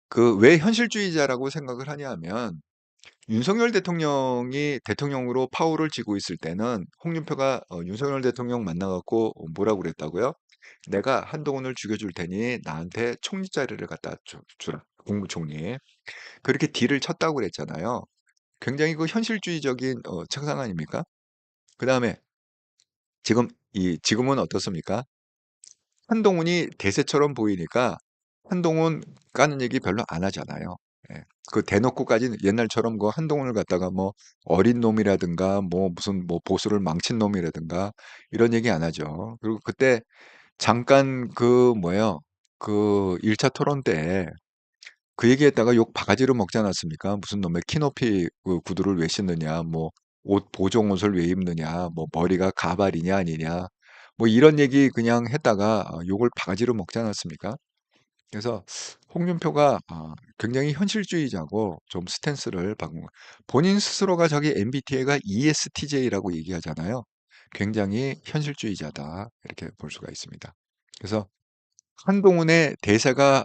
그 왜 현실주의자라고 생각을 하냐 하면 윤석열 대통령이 대통령으로 파워를 쥐고 있을 때는 홍준표가 윤석열 대통령 만나갖고 뭐라고 그랬다고요? 내가 한동훈을 죽여줄 테니 나한테 총리 자리를 갖다 주라. 국무총리. 그렇게 딜을 쳤다고 그랬잖아요. 굉장히 그 현실주의적인 책상 아닙니까? 그 다음에 지금은 어떻습니까? 한동훈이 대세처럼 보이니까 한동훈 까는 얘기 별로 안 하잖아요. 예. 그 대놓고까지 옛날처럼 그 한동훈을 갖다가 뭐 어린 놈이라든가 뭐 무슨 뭐 보수를 망친 놈이라든가 이런 얘기 안 하죠. 그리고 그때 잠깐 그 뭐예요? 그 1차 토론 때 그 얘기했다가 욕 바가지로 먹지 않았습니까? 무슨 놈의 키높이 그 구두를 왜 신느냐, 뭐 옷 보종 옷을 왜 입느냐, 뭐 머리가 가발이냐 아니냐, 뭐 이런 얘기 그냥 했다가 욕을 바가지로 먹지 않았습니까? 그래서 홍준표가 굉장히 현실주의자고 좀 스탠스를 바꾼 거. 본인 스스로가 자기 MBTI가 ESTJ라고 얘기하잖아요. 굉장히 현실주의자다 이렇게 볼 수가 있습니다. 그래서 한동훈의 대세가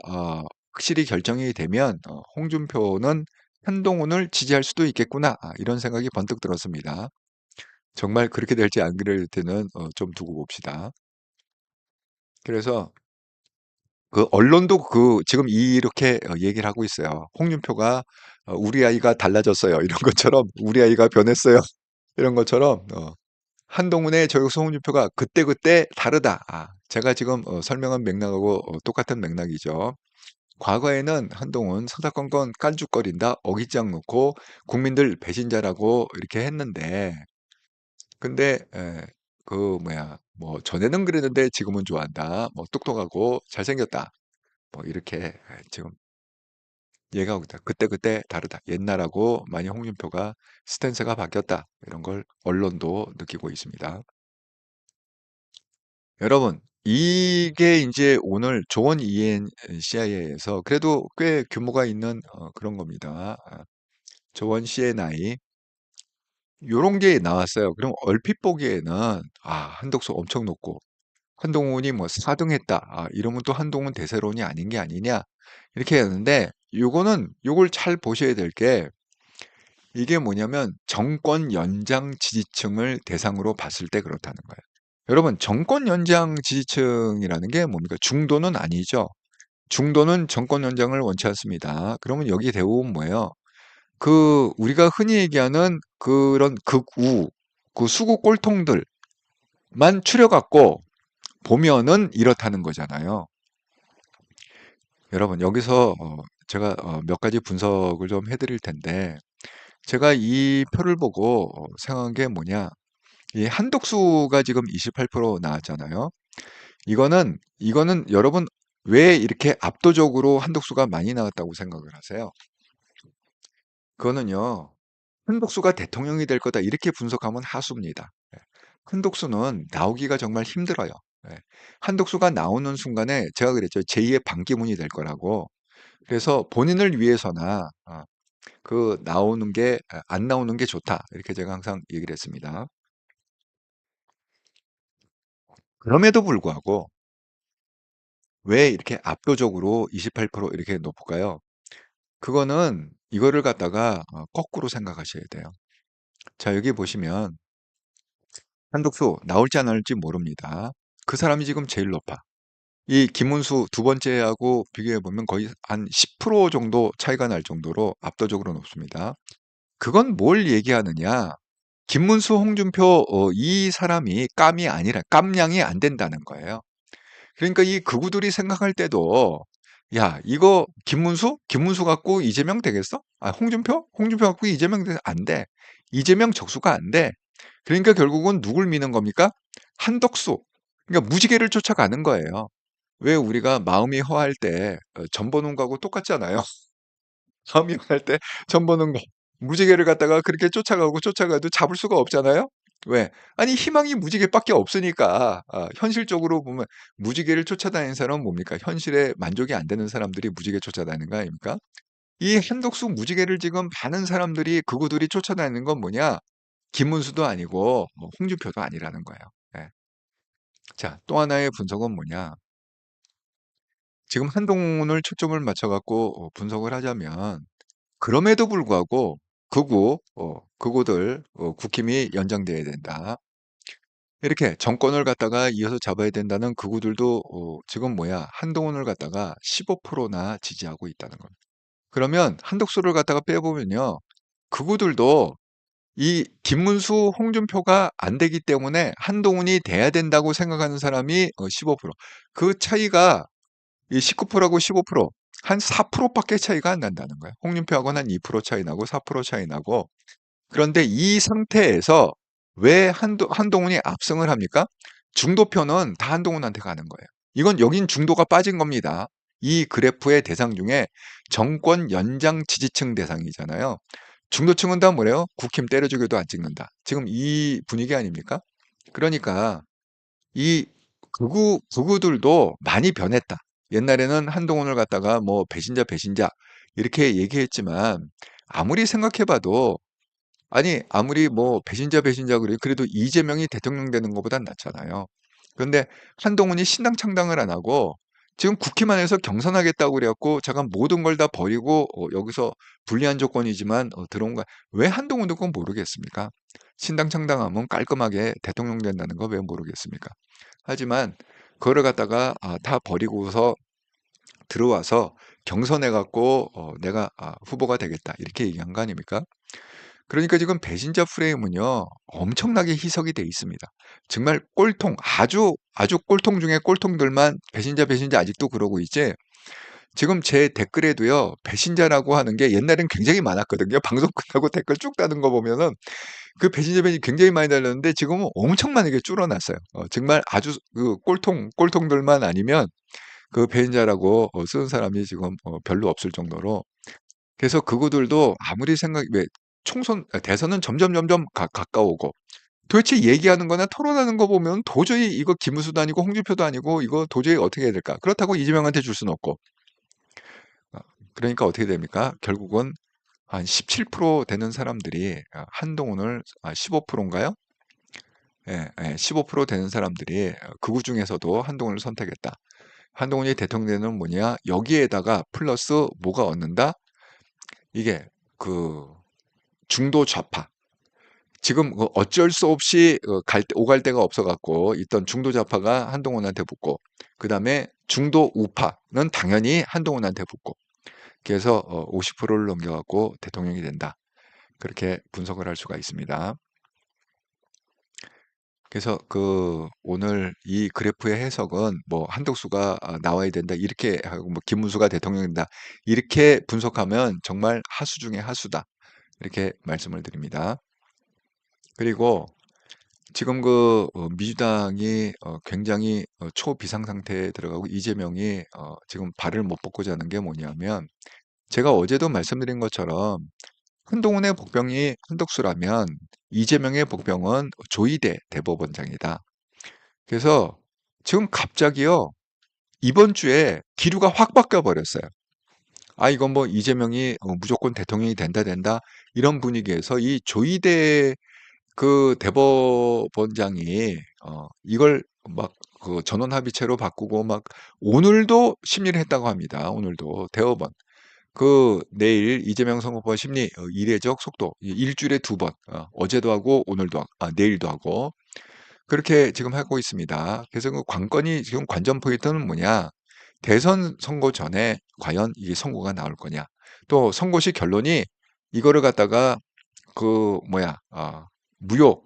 확실히 결정이 되면 홍준표는 한동훈을 지지할 수도 있겠구나 이런 생각이 번뜩 들었습니다. 정말 그렇게 될지 안 그럴지는 좀 두고 봅시다. 그래서 그 언론도 그 지금 이렇게 얘기를 하고 있어요. 홍준표가 우리 아이가 달라졌어요. 이런 것처럼 우리 아이가 변했어요. 이런 것처럼 한동훈의 저격수 홍준표가 그때그때 다르다. 제가 지금 설명한 맥락하고 똑같은 맥락이죠. 과거에는 한동훈 서다건건 깐죽거린다, 어깃장 놓고 국민들 배신자라고 이렇게 했는데, 근데 그 뭐야, 뭐 전에는 그랬는데 지금은 좋아한다, 뭐 똑똑하고 잘생겼다, 뭐 이렇게 지금 얘기하고 있다. 그때그때 다르다. 옛날하고 많이 홍준표가 스탠스가 바뀌었다. 이런 걸 언론도 느끼고 있습니다. 여러분, 이게 이제 오늘 조원 ENCIA에서 그래도 꽤 규모가 있는 그런 겁니다. 조원 CNI 요런 게 나왔어요. 그럼 얼핏 보기에는 한덕수 엄청 높고 한동훈이 뭐 4등 했다. 이러면 또 한동훈 대세론이 아닌 게 아니냐. 이렇게 하는데 요걸 잘 보셔야 될 게 이게 뭐냐면 정권 연장 지지층을 대상으로 봤을 때 그렇다는 거예요. 여러분, 정권 연장 지지층이라는 게 뭡니까? 중도는 아니죠. 중도는 정권 연장을 원치 않습니다. 그러면 여기 대부분 뭐예요? 그 우리가 흔히 얘기하는 그런 극우, 그 수구 꼴통들만 추려갖고 보면은 이렇다는 거잖아요. 여러분, 여기서 제가 몇 가지 분석을 좀 해드릴 텐데, 제가 이 표를 보고 생각한 게 뭐냐? 이 한독수가 지금 28% 나왔잖아요. 이거는 여러분 왜 이렇게 압도적으로 한독수가 많이 나왔다고 생각을 하세요? 그거는요, 한독수가 대통령이 될 거다 이렇게 분석하면 하수입니다. 예. 한독수는 나오기가 정말 힘들어요. 예. 한독수가 나오는 순간에 제가 그랬죠. 제2의 반기문이 될 거라고. 그래서 본인을 위해서나 그 안 나오는 게 좋다. 이렇게 제가 항상 얘기를 했습니다. 그럼에도 불구하고 왜 이렇게 압도적으로 28% 이렇게 높을까요? 그거는 이거를 갖다가 거꾸로 생각하셔야 돼요. 자, 여기 보시면 한독수 나올지 안 나올지 모릅니다. 그 사람이 지금 제일 높아. 이 김문수 두 번째하고 비교해 보면 거의 한 10% 정도 차이가 날 정도로 압도적으로 높습니다. 그건 뭘 얘기하느냐? 김문수, 홍준표 이 사람이 깜냥이 안 된다는 거예요. 그러니까 이 극우들이 생각할 때도 야, 이거 김문수 갖고 이재명 되겠어? 아, 홍준표 갖고 이재명 안 돼. 이재명 적수가 안 돼. 그러니까 결국은 누굴 미는 겁니까? 한덕수. 그러니까 무지개를 쫓아가는 거예요. 왜 우리가 마음이 허할 때 전보는 거하고 똑같잖아요. 마음이 허할 때 전보는 거. 무지개를 갖다가 그렇게 쫓아가도 잡을 수가 없잖아요. 왜? 아니 희망이 무지개밖에 없으니까. 현실적으로 보면 무지개를 쫓아다니는 사람은 뭡니까? 현실에 만족이 안 되는 사람들이 무지개 쫓아다니는 거 아닙니까? 이 한덕수 무지개를 지금 많은 사람들이 극우들이 쫓아다니는 건 뭐냐? 김문수도 아니고 뭐 홍준표도 아니라는 거예요. 예. 자, 또 하나의 분석은 뭐냐? 지금 한동훈을 초점을 맞춰 갖고 분석을 하자면 그럼에도 불구하고 극우들 국힘이 연장돼야 된다. 이렇게 정권을 갖다가 이어서 잡아야 된다는 극우들도 지금 한동훈을 갖다가 15%나 지지하고 있다는 겁니다. 그러면 한덕수를 갖다가 빼보면요. 극우들도 이 김문수, 홍준표가 안 되기 때문에 한동훈이 돼야 된다고 생각하는 사람이 15%. 그 차이가 이 19%하고 15%, 한 4%밖에 차이가 안 난다는 거예요. 홍준표하고는 한 2% 차이 나고 4% 차이 나고. 그런데 이 상태에서 왜 한동훈이 압승을 합니까? 중도표는 다 한동훈한테 가는 거예요. 여긴 중도가 빠진 겁니다. 이 그래프의 대상 중에 정권 연장 지지층 대상이잖아요. 중도층은 다 뭐래요? 국힘 때려주기도 안 찍는다. 지금 이 분위기 아닙니까? 그러니까 이 극우들도 많이 변했다. 옛날에는 한동훈을 갖다가 뭐 배신자 이렇게 얘기했지만 아무리 생각해봐도 아무리 뭐 배신자 그래도 이재명이 대통령 되는 것보단 낫잖아요. 그런데 한동훈이 신당 창당을 안 하고 지금 국힘 안에서 경선하겠다고 그래갖고 잠깐 모든 걸 다 버리고 여기서 불리한 조건이지만 들어온 거야. 왜 한동훈도 그건 모르겠습니까? 신당 창당하면 깔끔하게 대통령 된다는 거 왜 모르겠습니까? 하지만 그거를 갖다가 다 버리고서 들어와서 경선해갖고 내가 후보가 되겠다 이렇게 얘기한 거 아닙니까? 그러니까 지금 배신자 프레임은요 엄청나게 희석이 돼 있습니다. 정말 꼴통 아주 꼴통 중에 꼴통들만 배신자 아직도 그러고 있지. 지금 제 댓글에도요 배신자라고 하는 게 옛날엔 굉장히 많았거든요. 방송 끝나고 댓글 쭉 다는 거 보면은 그 배신자 굉장히 많이 달렸는데 지금은 엄청나게 줄어났어요. 정말 아주 그 꼴통들만 아니면 그 배신자라고 쓰는 사람이 지금 별로 없을 정도로. 그래서 그거들도 아무리 왜 대선은 점점 가까우고 도대체 얘기하는 거나 토론하는 거 보면 도저히 이거 김문수도 아니고 홍준표도 아니고 이거 도저히 어떻게 해야 될까? 그렇다고 이재명한테 줄 수는 없고. 그러니까 어떻게 됩니까? 결국은 한 17% 되는 사람들이 한동훈을 15%인가요? 예, 15% 되는 사람들이 극우 중에서도 한동훈을 선택했다. 한동훈이 대통령은 뭐냐? 여기에다가 플러스 뭐가 얻는다? 이게 그 중도 좌파. 지금 어쩔 수 없이 오갈 데가 없어갖고 있던 중도 좌파가 한동훈한테 붙고, 그 다음에 중도 우파는 당연히 한동훈한테 붙고, 그래서 50%를 넘겨갖고 대통령이 된다. 그렇게 분석을 할 수가 있습니다. 그래서 오늘 이 그래프의 해석은 뭐 한덕수가 나와야 된다 이렇게 하고 뭐 김문수가 대통령이 된다 이렇게 분석하면 정말 하수 중에 하수다 이렇게 말씀을 드립니다. 그리고 지금 민주당이 굉장히 초비상 상태에 들어가고 이재명이 지금 발을 못 뻗고자 하는 게 뭐냐면 제가 어제도 말씀드린 것처럼 한동훈의 복병이 한덕수라면 이재명의 복병은 조희대 대법원장이다. 그래서 지금 갑자기요 이번 주에 기류가 확 바뀌어 버렸어요. 이건 뭐 이재명이 무조건 대통령이 된다 이런 분위기에서 이 조희대 그 대법원장이 이걸 막 그 전원 합의체로 바꾸고 막 오늘도 심리를 했다고 합니다. 오늘도 대법원. 내일 이재명 선거법 심리 이례적 속도 일주일에 2번 어제도 하고 오늘도 내일도 하고 그렇게 지금 하고 있습니다. 그래서 관건이 지금 관전 포인트는 뭐냐? 대선 선거 전에 과연 이게 선거가 나올 거냐? 또 선거시 결론이 이거를 갖다가 무효,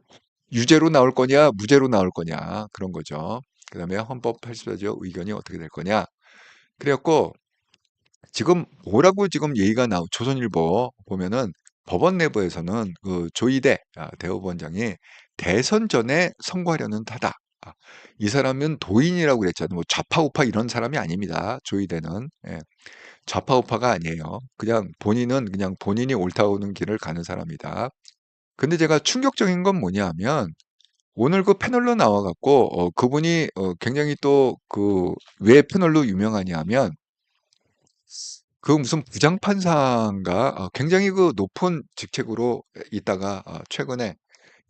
유죄로 나올 거냐, 무죄로 나올 거냐, 그런 거죠. 그 다음에 헌법 84조 의견이 어떻게 될 거냐. 그래갖고, 지금 뭐라고 지금 얘기가 조선일보 보면은 법원 내부에서는 그 조희대 대법원장이 대선 전에 선고하려는 타다. 이 사람은 도인이라고 그랬잖아요. 뭐 좌파 우파 이런 사람이 아닙니다. 조희대는. 예. 좌파 우파가 아니에요. 그냥 본인이 옳다오는 길을 가는 사람이다. 근데 제가 충격적인 건 뭐냐 하면 오늘 그 패널로 나와갖고 그분이 굉장히 또 그 왜 패널로 유명하냐 하면 그 무슨 부장판사인가 굉장히 그 높은 직책으로 있다가 최근에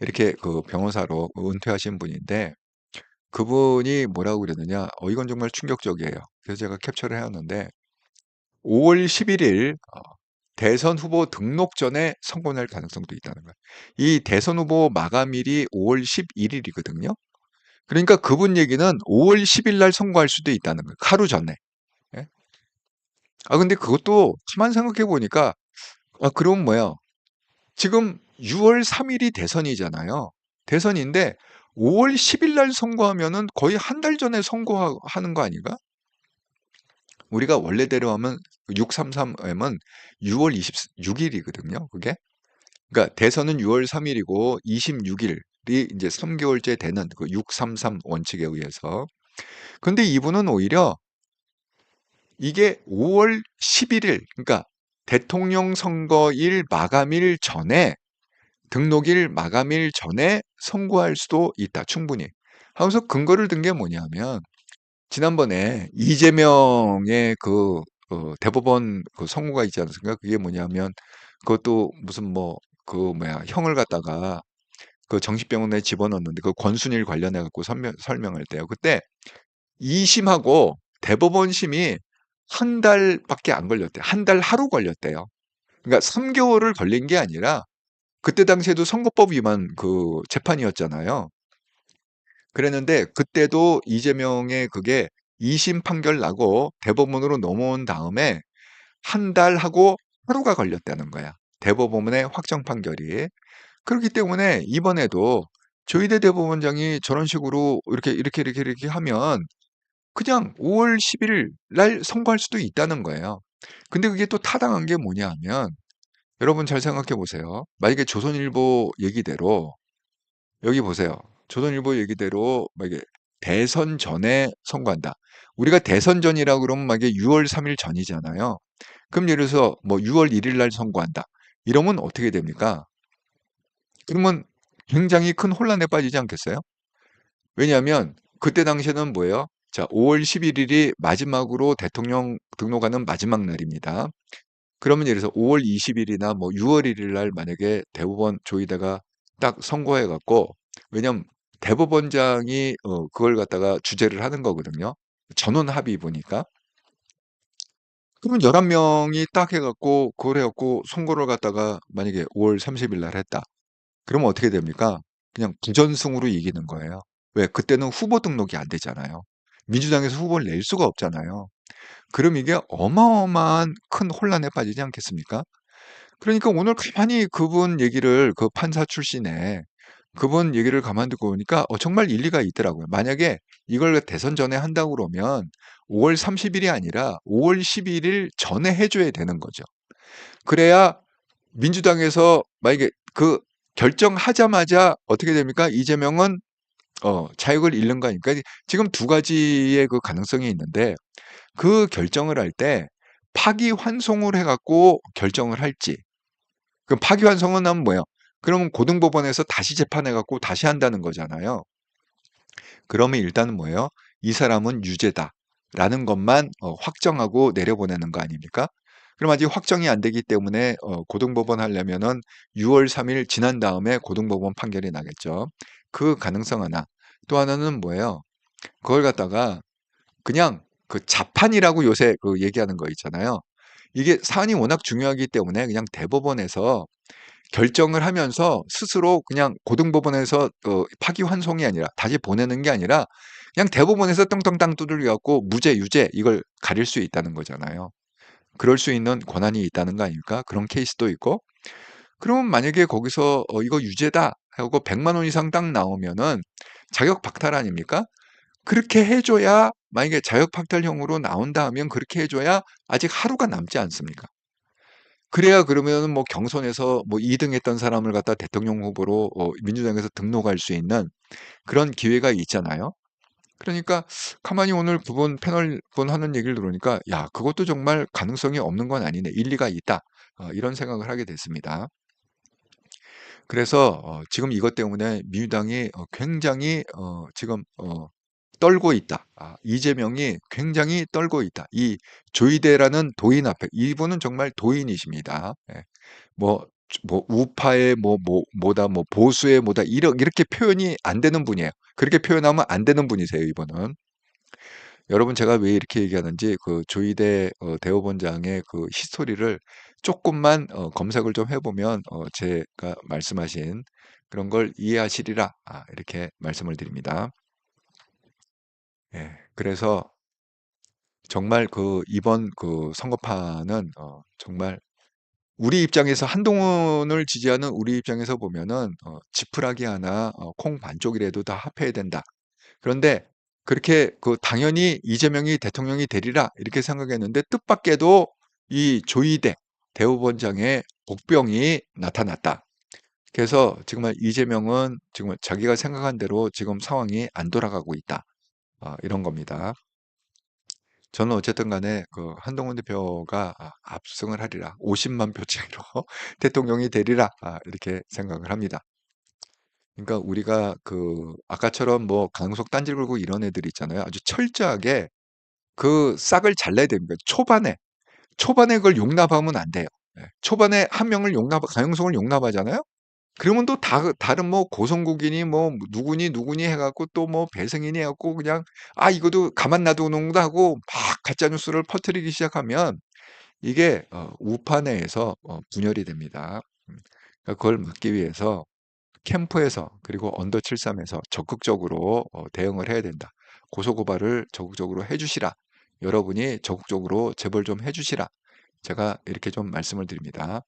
이렇게 그 변호사로 은퇴하신 분인데 그분이 뭐라고 그랬느냐 이건 정말 충격적이에요. 그래서 제가 캡처를 해왔는데 5월 11일 대선 후보 등록 전에 선고 날 가능성도 있다는 거예요. 이 대선 후보 마감일이 5월 11일이거든요. 그러니까 그분 얘기는 5월 10일 날 선고할 수도 있다는 거예요. 하루 전에. 예? 근데 그것도 가만 생각해 보니까 그럼 뭐야? 지금 6월 3일이 대선이잖아요. 대선인데 5월 10일 날 선고하면은 거의 한 달 전에 선고하는 거 아닌가? 우리가 원래대로 하면 633M은 6월 26일이거든요. 그게. 그러니까 대선은 6월 3일이고 26일이 이제 3개월째 되는 그 633 원칙에 의해서. 근데 이분은 오히려 이게 5월 11일, 그러니까 대통령 선거일 마감일 전에 등록일 마감일 전에 선고할 수도 있다. 충분히. 하면서 근거를 든 게 뭐냐면 지난번에 이재명의 대법원 그 선고가 있지 않습니까? 그게 뭐냐면 그것도 무슨 형을 갖다가 그 정신병원에 집어넣었는데 그 권순일 관련해 갖고 설명할 때요. 그때 2심하고 대법원 심이 한 달밖에 안 걸렸대요. 한 달 하루 걸렸대요. 그러니까 3개월을 걸린 게 아니라 그때 당시에도 선거법 위반 그 재판이었잖아요. 그랬는데 그때도 이재명의 그게 2심 판결 나고 대법원으로 넘어온 다음에 한 달하고 하루가 걸렸다는 거야. 대법원의 확정 판결이. 그렇기 때문에 이번에도 조희대 대법원장이 저런 식으로 이렇게 하면 그냥 5월 10일 날 선고할 수도 있다는 거예요. 근데 그게 또 타당한 게 뭐냐 하면 여러분 잘 생각해 보세요. 만약에 조선일보 얘기대로 여기 보세요. 조선일보 얘기대로 만약에 대선 전에 선고한다. 우리가 대선 전이라고 그러면 만약에 6월 3일 전이잖아요. 그럼 예를 들어서 6월 1일 날 선고한다. 이러면 어떻게 됩니까? 그러면 굉장히 큰 혼란에 빠지지 않겠어요? 왜냐하면 그때 당시에는 뭐예요? 자, 5월 11일이 마지막으로 대통령 등록하는 마지막 날입니다. 그러면 예를 들어서 5월 20일이나 6월 1일 날 만약에 대법원 조희대가 딱 선고해 갖고 왜냐면 대법원장이 그걸 갖다가 주재를 하는 거거든요. 전원 합의 보니까. 그러면 11명이 딱 해갖고 그걸 해갖고 선고를 갖다가 만약에 5월 30일 날 했다. 그러면 어떻게 됩니까? 그냥 부전승으로 이기는 거예요. 왜? 그때는 후보 등록이 안 되잖아요. 민주당에서 후보를 낼 수가 없잖아요. 그럼 이게 어마어마한 큰 혼란에 빠지지 않겠습니까? 그러니까 오늘 가만히 그분 얘기를 그 판사 출신의 그분 얘기를 가만히 듣고 보니까 정말 일리가 있더라고요. 만약에 이걸 대선 전에 한다고 그러면 5월 30일이 아니라 5월 11일 전에 해줘야 되는 거죠. 그래야 민주당에서 만약에 그 결정하자마자 어떻게 됩니까? 이재명은 자격을 잃는 거 아닙니까? 지금 두 가지의 그 가능성이 있는데 그 결정을 할 때 파기환송을 해갖고 결정을 할지. 그럼 파기환송은 하면 뭐예요? 그러면 고등법원에서 다시 재판해갖고 다시 한다는 거잖아요. 그러면 일단은 뭐예요? 이 사람은 유죄다라는 것만 확정하고 내려보내는 거 아닙니까? 그럼 아직 확정이 안 되기 때문에 고등법원 하려면은 6월 3일 지난 다음에 고등법원 판결이 나겠죠. 그 가능성 하나. 또 하나는 뭐예요? 그걸 갖다가 그냥 그 자판이라고 요새 그 얘기하는 거 있잖아요. 이게 사안이 워낙 중요하기 때문에 그냥 대법원에서 결정을 하면서 스스로 그냥 고등법원에서 파기환송이 아니라 다시 보내는 게 아니라 그냥 대법원에서 떵떵땅 두들겨 갖고 무죄 유죄 이걸 가릴 수 있다는 거잖아요. 그럴 수 있는 권한이 있다는 거 아닙니까? 그런 케이스도 있고 그러면 만약에 거기서 이거 유죄다 하고 100만 원 이상 딱 나오면은 자격 박탈 아닙니까? 그렇게 해줘야 만약에 자격 박탈형으로 나온다 하면 그렇게 해줘야 아직 하루가 남지 않습니까? 그래야 그러면 뭐 경선에서 뭐 2등 했던 사람을 갖다 대통령 후보로 민주당에서 등록할 수 있는 그런 기회가 있잖아요. 그러니까 가만히 오늘 두 분 패널 분 하는 얘기를 들으니까 야, 그것도 정말 가능성이 없는 건 아니네. 일리가 있다. 이런 생각을 하게 됐습니다. 그래서 지금 이것 때문에 민주당이 굉장히 지금 떨고 있다. 이재명이 굉장히 떨고 있다. 이 조이대라는 도인 앞에 이분은 정말 도인이십니다. 예. 뭐, 뭐 우파의 뭐다 뭐 보수의 뭐다 이렇게 표현이 안 되는 분이에요. 그렇게 표현하면 안 되는 분이세요, 이분은. 여러분 제가 왜 이렇게 얘기하는지 그 조이대 대법원장의 그 히스토리를 조금만 검색을 좀 해보면 제가 말씀하신 그런 걸 이해하시리라 이렇게 말씀을 드립니다. 예, 그래서 정말 그 이번 그 선거판은 정말 우리 입장에서 한동훈을 지지하는 우리 입장에서 보면은 지푸라기 하나 콩 반쪽이라도 다 합해야 된다. 그런데 그렇게 그 당연히 이재명이 대통령이 되리라 이렇게 생각했는데 뜻밖에도 이 조이대 대법원장의 복병이 나타났다. 그래서 정말 이재명은 지금 자기가 생각한 대로 지금 상황이 안 돌아가고 있다. 이런 겁니다. 저는 어쨌든 간에 그 한동훈 대표가 압승을 하리라. 50만 표 차이로 대통령이 되리라. 이렇게 생각을 합니다. 그러니까 우리가 그 아까처럼 뭐 강속 딴지 걸고 이런 애들 있잖아요. 아주 철저하게 그 싹을 잘라야 됩니다. 초반에 그걸 용납하면 안 돼요. 예. 초반에 한 명을 강용석을 용납하잖아요. 그러면 또 다른 뭐 고성국이니 뭐 누구니 해갖고 또 뭐 배승인이 해갖고 그냥 이것도 가만 놔두는구나 하고 막 가짜 뉴스를 퍼뜨리기 시작하면 이게 우파 내에서 분열이 됩니다. 그러니까 그걸 막기 위해서 캠프에서 그리고 언더 73에서 적극적으로 대응을 해야 된다. 고소고발을 적극적으로 해주시라. 여러분이 적극적으로 제보를 좀 해주시라. 제가 이렇게 좀 말씀을 드립니다.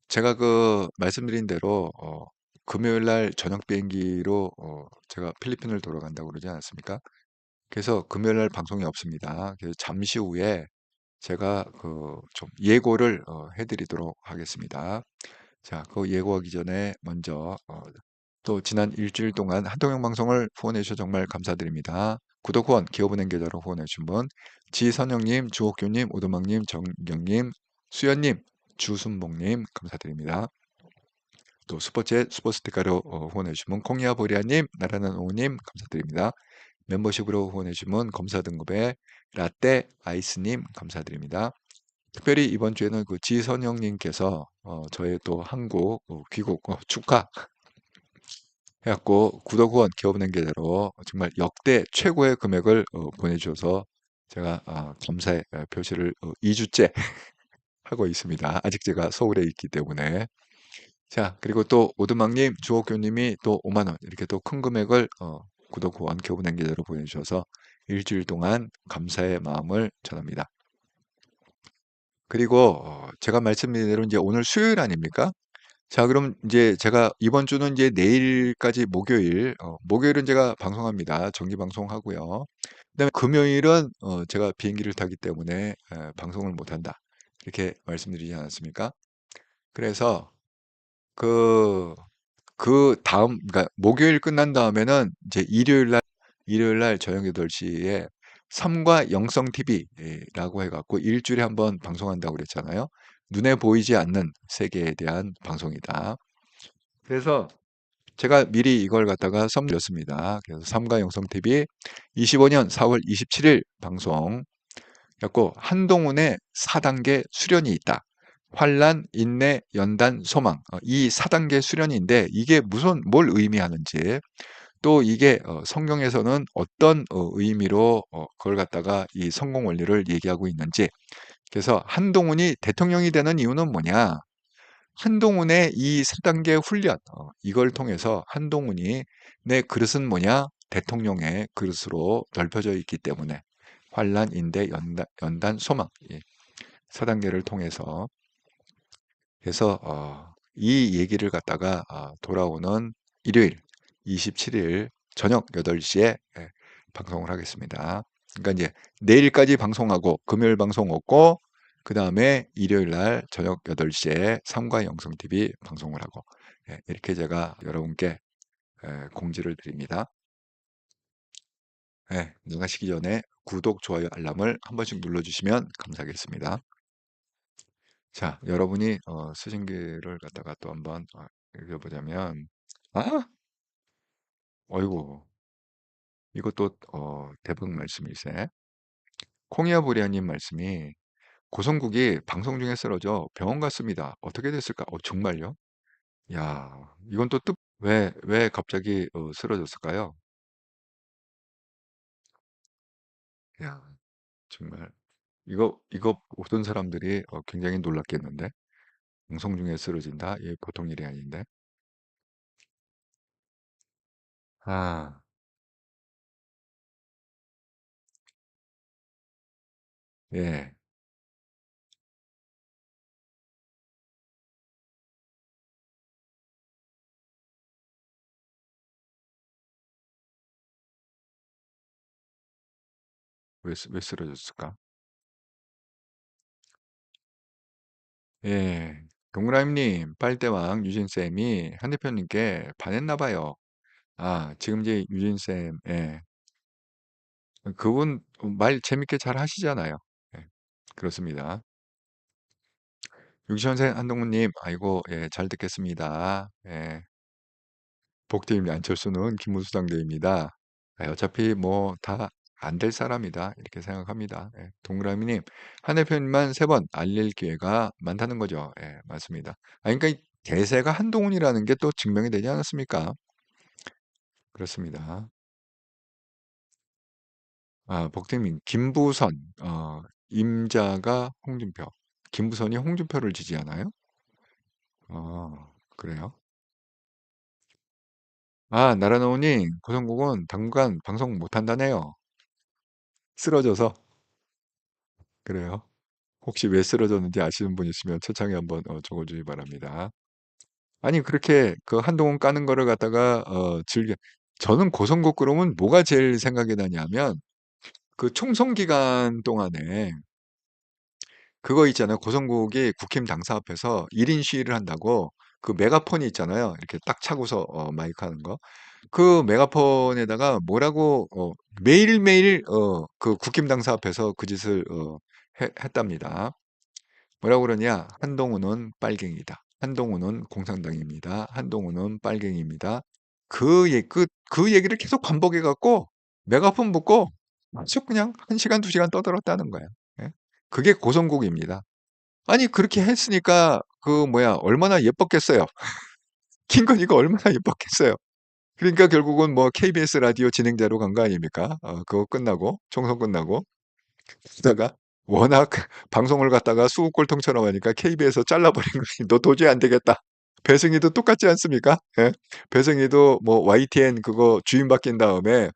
제가 그 말씀드린 대로 금요일 날 저녁 비행기로 제가 필리핀을 돌아간다고 그러지 않았습니까? 그래서 금요일 날 방송이 없습니다. 그래서 잠시 후에 제가 그 좀 예고를 해드리도록 하겠습니다. 자, 그 예고하기 전에 먼저 또 지난 일주일 동안 한동영 방송을 후원해 주셔서 정말 감사드립니다. 구독 후원, 기업은행 계좌로 후원해 주신 분, 지선영님, 주옥규님, 오두막님, 정경님, 수연님, 주순봉님 감사드립니다. 또 슈퍼챗, 슈퍼스티커로 후원해 주신 분, 콩이야 보리아님, 나라는 오님 감사드립니다. 멤버십으로 후원해 주신 분, 검사 등급의 라떼 아이스님 감사드립니다. 특별히 이번 주에는 그 지선영님께서 저의 또 한국 귀국 축하 해갖고 구독 후원 기업은행 계좌로 정말 역대 최고의 금액을 보내주셔서 제가 감사의 표시를 2주째 하고 있습니다. 아직 제가 서울에 있기 때문에. 자, 그리고 또 오두막님, 주옥교님이 또 5만 원 이렇게 또 큰 금액을 구독 후원 기업은행 계좌로 보내주셔서 일주일 동안 감사의 마음을 전합니다. 그리고 제가 말씀드린 대로 이제 오늘 수요일 아닙니까? 자, 그럼 이제 제가 이번 주는 이제 내일까지 목요일은 제가 방송합니다. 정기 방송하고요. 그다음에 금요일은 제가 비행기를 타기 때문에 방송을 못 한다. 이렇게 말씀드리지 않았습니까? 그래서 그 다음, 그러니까 목요일 끝난 다음에는 이제 일요일 날 저녁 8시에 삼과 영성 TV라고 해갖고 일주일에 한 번 방송한다고 그랬잖아요. 눈에 보이지 않는 세계에 대한 방송이다. 그래서 제가 미리 이걸 갖다가 썸렸습니다. 그래서 삼과 영성 TV 25년 4월 27일 방송 갖고 한동훈의 4단계 수련이 있다. 환란, 인내, 연단, 소망. 이 4단계 수련인데 이게 뭘 의미하는지 또 이게 성경에서는 어떤 의미로 그걸 갖다가 이 성공 원리를 얘기하고 있는지. 그래서 한동훈이 대통령이 되는 이유는 뭐냐? 한동훈의 이 4단계 훈련 이걸 통해서 한동훈이 내 그릇은 뭐냐? 대통령의 그릇으로 넓혀져 있기 때문에 환란, 인대, 연단, 소망. 4단계를 통해서. 그래서 이 얘기를 갖다가 돌아오는 일요일 27일 저녁 8시에 방송을 하겠습니다. 그러니까 이제 내일까지 방송하고 금요일 방송 없고 그 다음에 일요일 날 저녁 8시에 삼과 영성 TV 방송을 하고 이렇게 제가 여러분께 공지를 드립니다. 나가시기 전에 구독, 좋아요, 알람을 한 번씩 눌러주시면 감사하겠습니다. 자, 여러분이 쓰신 글을 갖다가 또 한번 읽어보자면, 아, 어이구, 이것도 대북 말씀일세. 콩이야보리아님 말씀이 고성국이 방송 중에 쓰러져 병원 갔습니다. 어떻게 됐을까? 정말요? 야, 이건 또 왜 갑자기 쓰러졌을까요? 야, 정말 이거 보던 사람들이 굉장히 놀랐겠는데 방송 중에 쓰러진다? 이게 보통 일이 아닌데. 아, 예, 왜 쓰러졌을까? 예, 동그라미님, 빨대왕 유진쌤이 한 대표님께 반했나 봐요. 지금 이제 유진쌤, 그분 말 재밌게 잘 하시잖아요. 예, 그렇습니다. 육시원생 한동훈님, 아이고, 잘 듣겠습니다. 복팀 안철수는 김문수당대입니다. 어차피 뭐 다 안 될 사람이다 이렇게 생각합니다. 동그라미님 한 대표님만 3번 알릴 기회가 많다는 거죠. 맞습니다. 그러니까 이 대세가 한동훈이라는 게 또 증명이 되지 않았습니까? 그렇습니다. 복팀님 김부선 임자가 홍준표 김부선이 홍준표를 지지하나요? 그래요? 나라노님 고성국은 당분간 방송 못한다네요. 쓰러져서 그래요. 혹시 왜 쓰러졌는지 아시는 분 있으면 채창에 한번 적어주기 바랍니다. 아니 그렇게 그 한동훈 까는 거를 갖다가 저는 고성국 그러면 뭐가 제일 생각이 나냐면 그 총선 기간 동안에 그거 있잖아요. 고성국이 국힘 당사 앞에서 1인 시위를 한다고 그 메가폰이 있잖아요. 이렇게 딱 차고서 마이크 하는 거. 그 메가폰에다가 뭐라고 매일매일 그 국힘 당사 앞에서 그 짓을 했답니다. 뭐라고 그러냐? 한동훈은 빨갱이다. 한동훈은 공산당입니다. 한동훈은 빨갱이입니다. 그 얘기를 계속 반복해 갖고 메가폰 붙고 쭉 그냥 1시간, 2시간 떠들었다는 거야. 예? 그게 고성국입니다. 아니 그렇게 했으니까 그 뭐야 얼마나 예뻤겠어요. 김건희가 얼마나 예뻤겠어요. 그러니까 결국은 뭐 KBS 라디오 진행자로 간 거 아닙니까? 그거 끝나고 총선 끝나고 그러다가 워낙 방송을 갖다가 수국골통처럼 하니까 KBS에서 잘라버린 거지. 너 도저히 안 되겠다. 배승희도 똑같지 않습니까? 예? 배승희도 뭐 YTN 그거 주인 바뀐 다음에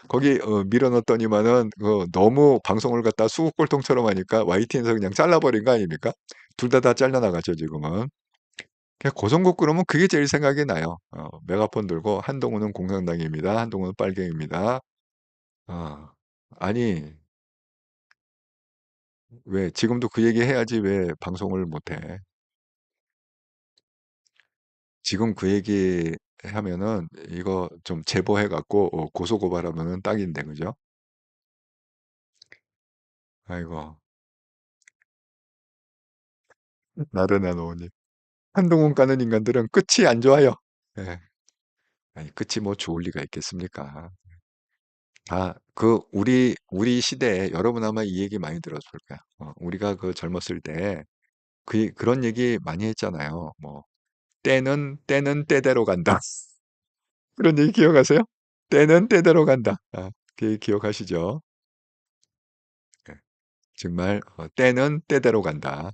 거기 밀어넣었더니만은 너무 방송을 갖다 수국골통처럼 하니까 YTN에서 그냥 잘라버린 거 아닙니까? 둘 다 잘려나가죠 지금은. 그냥 고성국 그러면 그게 제일 생각이 나요. 메가폰 들고 한동훈은 공산당입니다. 한동훈은 빨갱입니다. 아니 왜 지금도 그 얘기 해야지 왜 방송을 못해? 지금 그 얘기 하면은 이거 좀 제보해 갖고 고소 고발하면은 딱인데 그죠? 아이고 나른한 오님. 한동훈 까는 인간들은 끝이 안 좋아요. 예. 아니 끝이 뭐 좋을 리가 있겠습니까? 우리 시대에 여러분 아마 이 얘기 많이 들었을 거야. 우리가 그 젊었을 때 그런 얘기 많이 했잖아요. 뭐 때는 때대로 간다. 그런 얘기 기억하세요? 때는 때대로 간다. 그 기억하시죠? 예. 정말 때는 때대로 간다.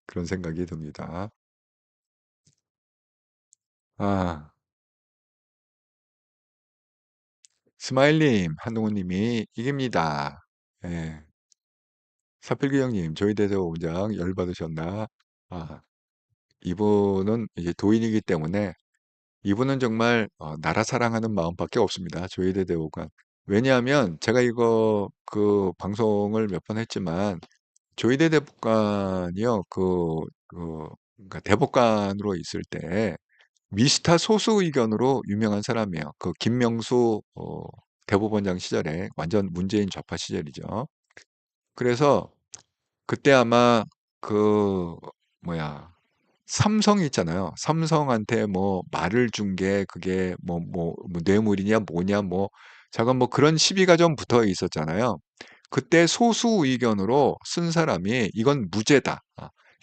그런 생각이 듭니다. 아, 스마일님, 한동훈님이 이깁니다. 예. 사필기 형님, 조희대 대법원장 열받으셨나? 아, 이분은 이제 도인이기 때문에 이분은 정말 나라 사랑하는 마음밖에 없습니다. 조희대 대법관. 왜냐하면 제가 이거 그 방송을 몇 번 했지만 조희대 대법관이요 그러니까 대법관으로 있을 때 미스터 소수 의견으로 유명한 사람이에요. 그 김명수 대법원장 시절에 완전 문재인 좌파 시절이죠. 그래서 그때 아마 그 뭐야 삼성 있잖아요. 삼성한테 뭐 말을 준 게 그게 뭐 뇌물이냐 뭐냐 뭐 잠깐 뭐 그런 시비가 좀 붙어 있었잖아요. 그때 소수 의견으로 쓴 사람이 이건 무죄다.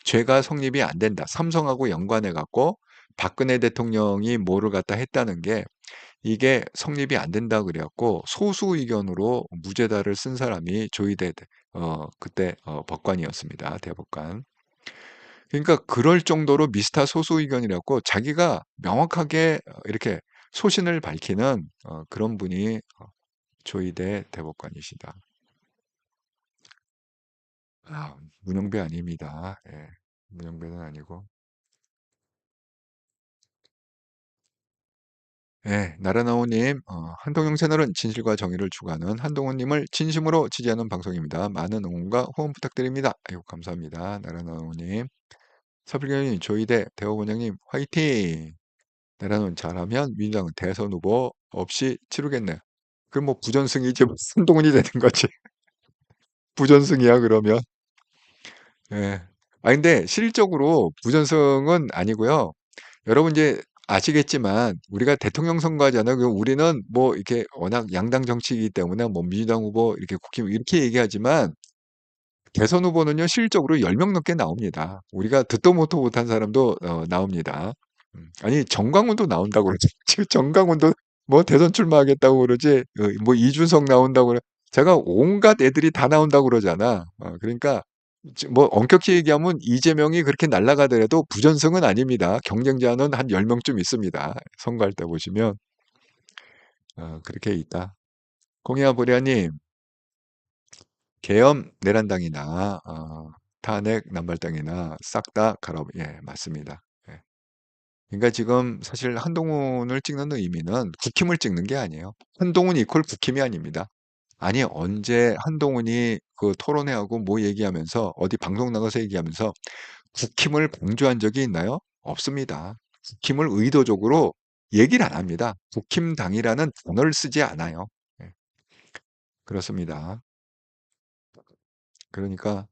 죄가 성립이 안 된다. 삼성하고 연관해 갖고 박근혜 대통령이 뭐를 갖다 했다는 게 이게 성립이 안 된다 그래갖고 소수 의견으로 무죄다를 쓴 사람이 조희대 그때 법관이었습니다. 대법관. 그러니까 그럴 정도로 미스터 소수 의견이라고 자기가 명확하게 이렇게 소신을 밝히는 그런 분이 조희대 대법관이시다. 문영배 아닙니다. 예, 문영배는 아니고. 예, 나라나오님, 한동영 채널은 진실과 정의를 추구하는 한동훈님을 진심으로 지지하는 방송입니다. 많은 응원과 후원 부탁드립니다. 아이고, 감사합니다. 나라나오님. 서불경님, 조희대 대법원장님, 화이팅! 나라는 잘하면 민주당은 대선 후보 없이 치르겠네. 그럼 뭐 부전승이지 뭐 한동훈이 되는 거지. 부전승이야, 그러면. 예. 근데 실질적으로 부전승은 아니고요. 여러분 이제 아시겠지만 우리가 대통령 선거하잖아요. 그럼 우리는 뭐 이렇게 워낙 양당 정치이기 때문에 뭐 민주당 후보 이렇게 국힘 이렇게 얘기하지만 대선 후보는요 실적으로 10명 넘게 나옵니다. 우리가 듣도 못도 못한 사람도 나옵니다. 아니 정광훈도 나온다고 그러지. 지금 정광훈도 뭐 대선 출마하겠다고 그러지. 뭐 이준석 나온다고 그래. 제가 온갖 애들이 다 나온다고 그러잖아. 그러니까 뭐 엄격히 얘기하면 이재명이 그렇게 날아가더라도 부전승은 아닙니다. 경쟁자는 한 10명쯤 있습니다. 선거할 때 보시면 그렇게 있다. 공이야 보리아님, 계엄 내란당이나 탄핵 남발당이나 싹 다 가라. 예, 맞습니다. 예. 그러니까 지금 사실 한동훈을 찍는 의미는 국힘을 찍는 게 아니에요. 한동훈 이퀄 국힘이 아닙니다. 아니 언제 한동훈이 그 토론회하고 뭐 얘기하면서 어디 방송 나가서 얘기하면서 국힘을 강조한 적이 있나요? 없습니다. 국힘을 의도적으로 얘기를 안 합니다. 국힘당이라는 단어를 쓰지 않아요. 예, 그렇습니다. 그러니까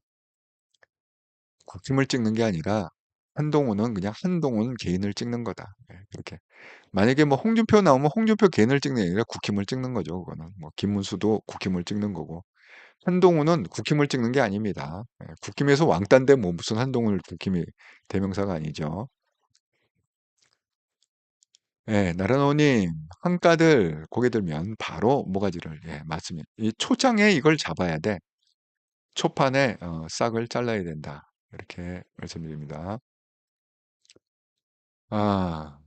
국힘을 찍는 게 아니라 한동훈은 그냥 한동훈 개인을 찍는 거다. 예, 그렇게. 만약에 뭐 홍준표 나오면 홍준표 개인을 찍는 게 아니라 국힘을 찍는 거죠. 그거는 뭐 김문수도 국힘을 찍는 거고 한동훈은 국힘을 찍는 게 아닙니다. 예, 국힘에서 왕따인데 뭐 무슨 한동훈을 국힘이 대명사가 아니죠. 예, 나라노님 한가들 고개 들면 바로 모가지를 예, 맞습니다. 이 초장에 이걸 잡아야 돼. 초판에 싹을 잘라야 된다. 이렇게 말씀드립니다. 아,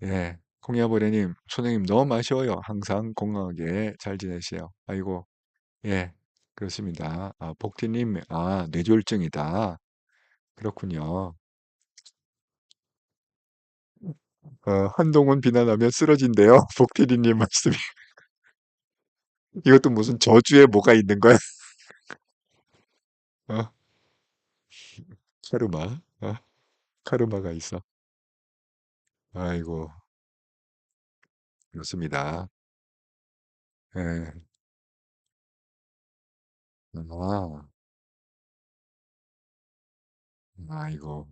예. 콩야보레님, 손님 너무 아쉬워요. 항상 건강하게 잘 지내세요. 아이고, 예, 그렇습니다. 복티님, 뇌졸중이다. 그렇군요. 한동훈 비난하면 쓰러진대요. 복티리님 말씀이. 이것도 무슨 저주에 뭐가 있는 거야? 어, 카르마. 카르마가 있어. 아이고, 그렇습니다. 예. 아, 아이고.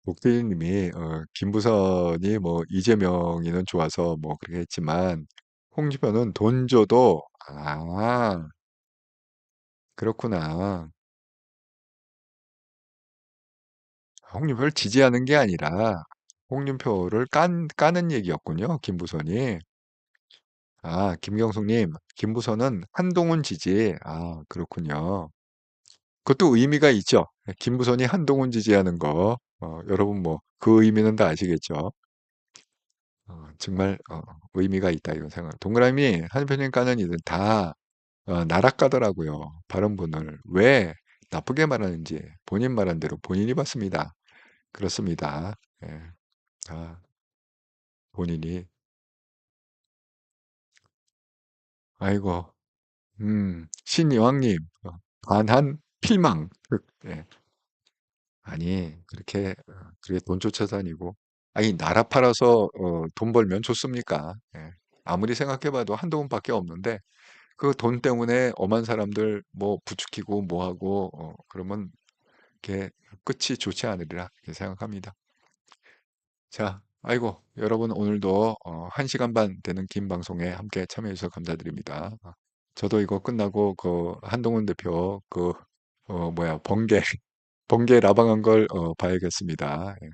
목대님이 김부선이 뭐 이재명이는 좋아서 뭐 그렇게 했지만 홍준표는 돈 줘도 그렇구나. 홍준표를 지지하는 게 아니라 홍준표를 까는 얘기였군요. 김부선이. 김경숙님, 김부선은 한동훈 지지. 그렇군요. 그것도 의미가 있죠. 김부선이 한동훈 지지하는 거. 여러분 뭐 그 의미는 다 아시겠죠. 정말 의미가 있다 이런 생각. 동그라미 한편님 까는 이들 다 날아가더라고요. 발언본을. 왜 나쁘게 말하는지 본인 말한 대로 본인이 봤습니다. 그렇습니다. 예. 아, 본인이 아이고 신여왕님 반한 필망. 예. 아니 그게 돈 쫓아서 아니고 아니 나라 팔아서 돈 벌면 좋습니까? 예. 아무리 생각해봐도 한동훈밖에 없는데 그 돈 때문에 엄한 사람들 뭐 부추기고 뭐 하고 그러면 이게 끝이 좋지 않으리라 이렇게 생각합니다. 자, 아이고 여러분 오늘도 1시간 반 되는 긴 방송에 함께 참여해 주셔서 감사드립니다. 저도 이거 끝나고 그 한동훈 대표 그 뭐야 번개 라방한 걸 봐야겠습니다. 예.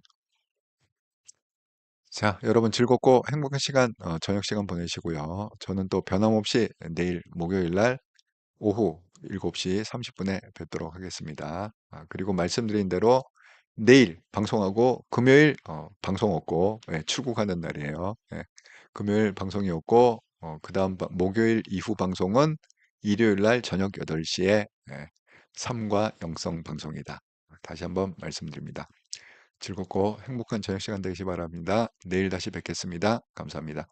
자, 여러분 즐겁고 행복한 시간 저녁 시간 보내시고요. 저는 또 변함없이 내일 목요일 날 오후 7시 30분에 뵙도록 하겠습니다. 그리고 말씀드린 대로 내일 방송하고 금요일 방송 없고 예, 출국하는 날이에요. 예, 금요일 방송이 없고 그다음 목요일 이후 방송은 일요일 날 저녁 8시에 삶과 영성 방송이다. 다시 한번 말씀드립니다. 즐겁고 행복한 저녁 시간 되시기 바랍니다. 내일 다시 뵙겠습니다. 감사합니다.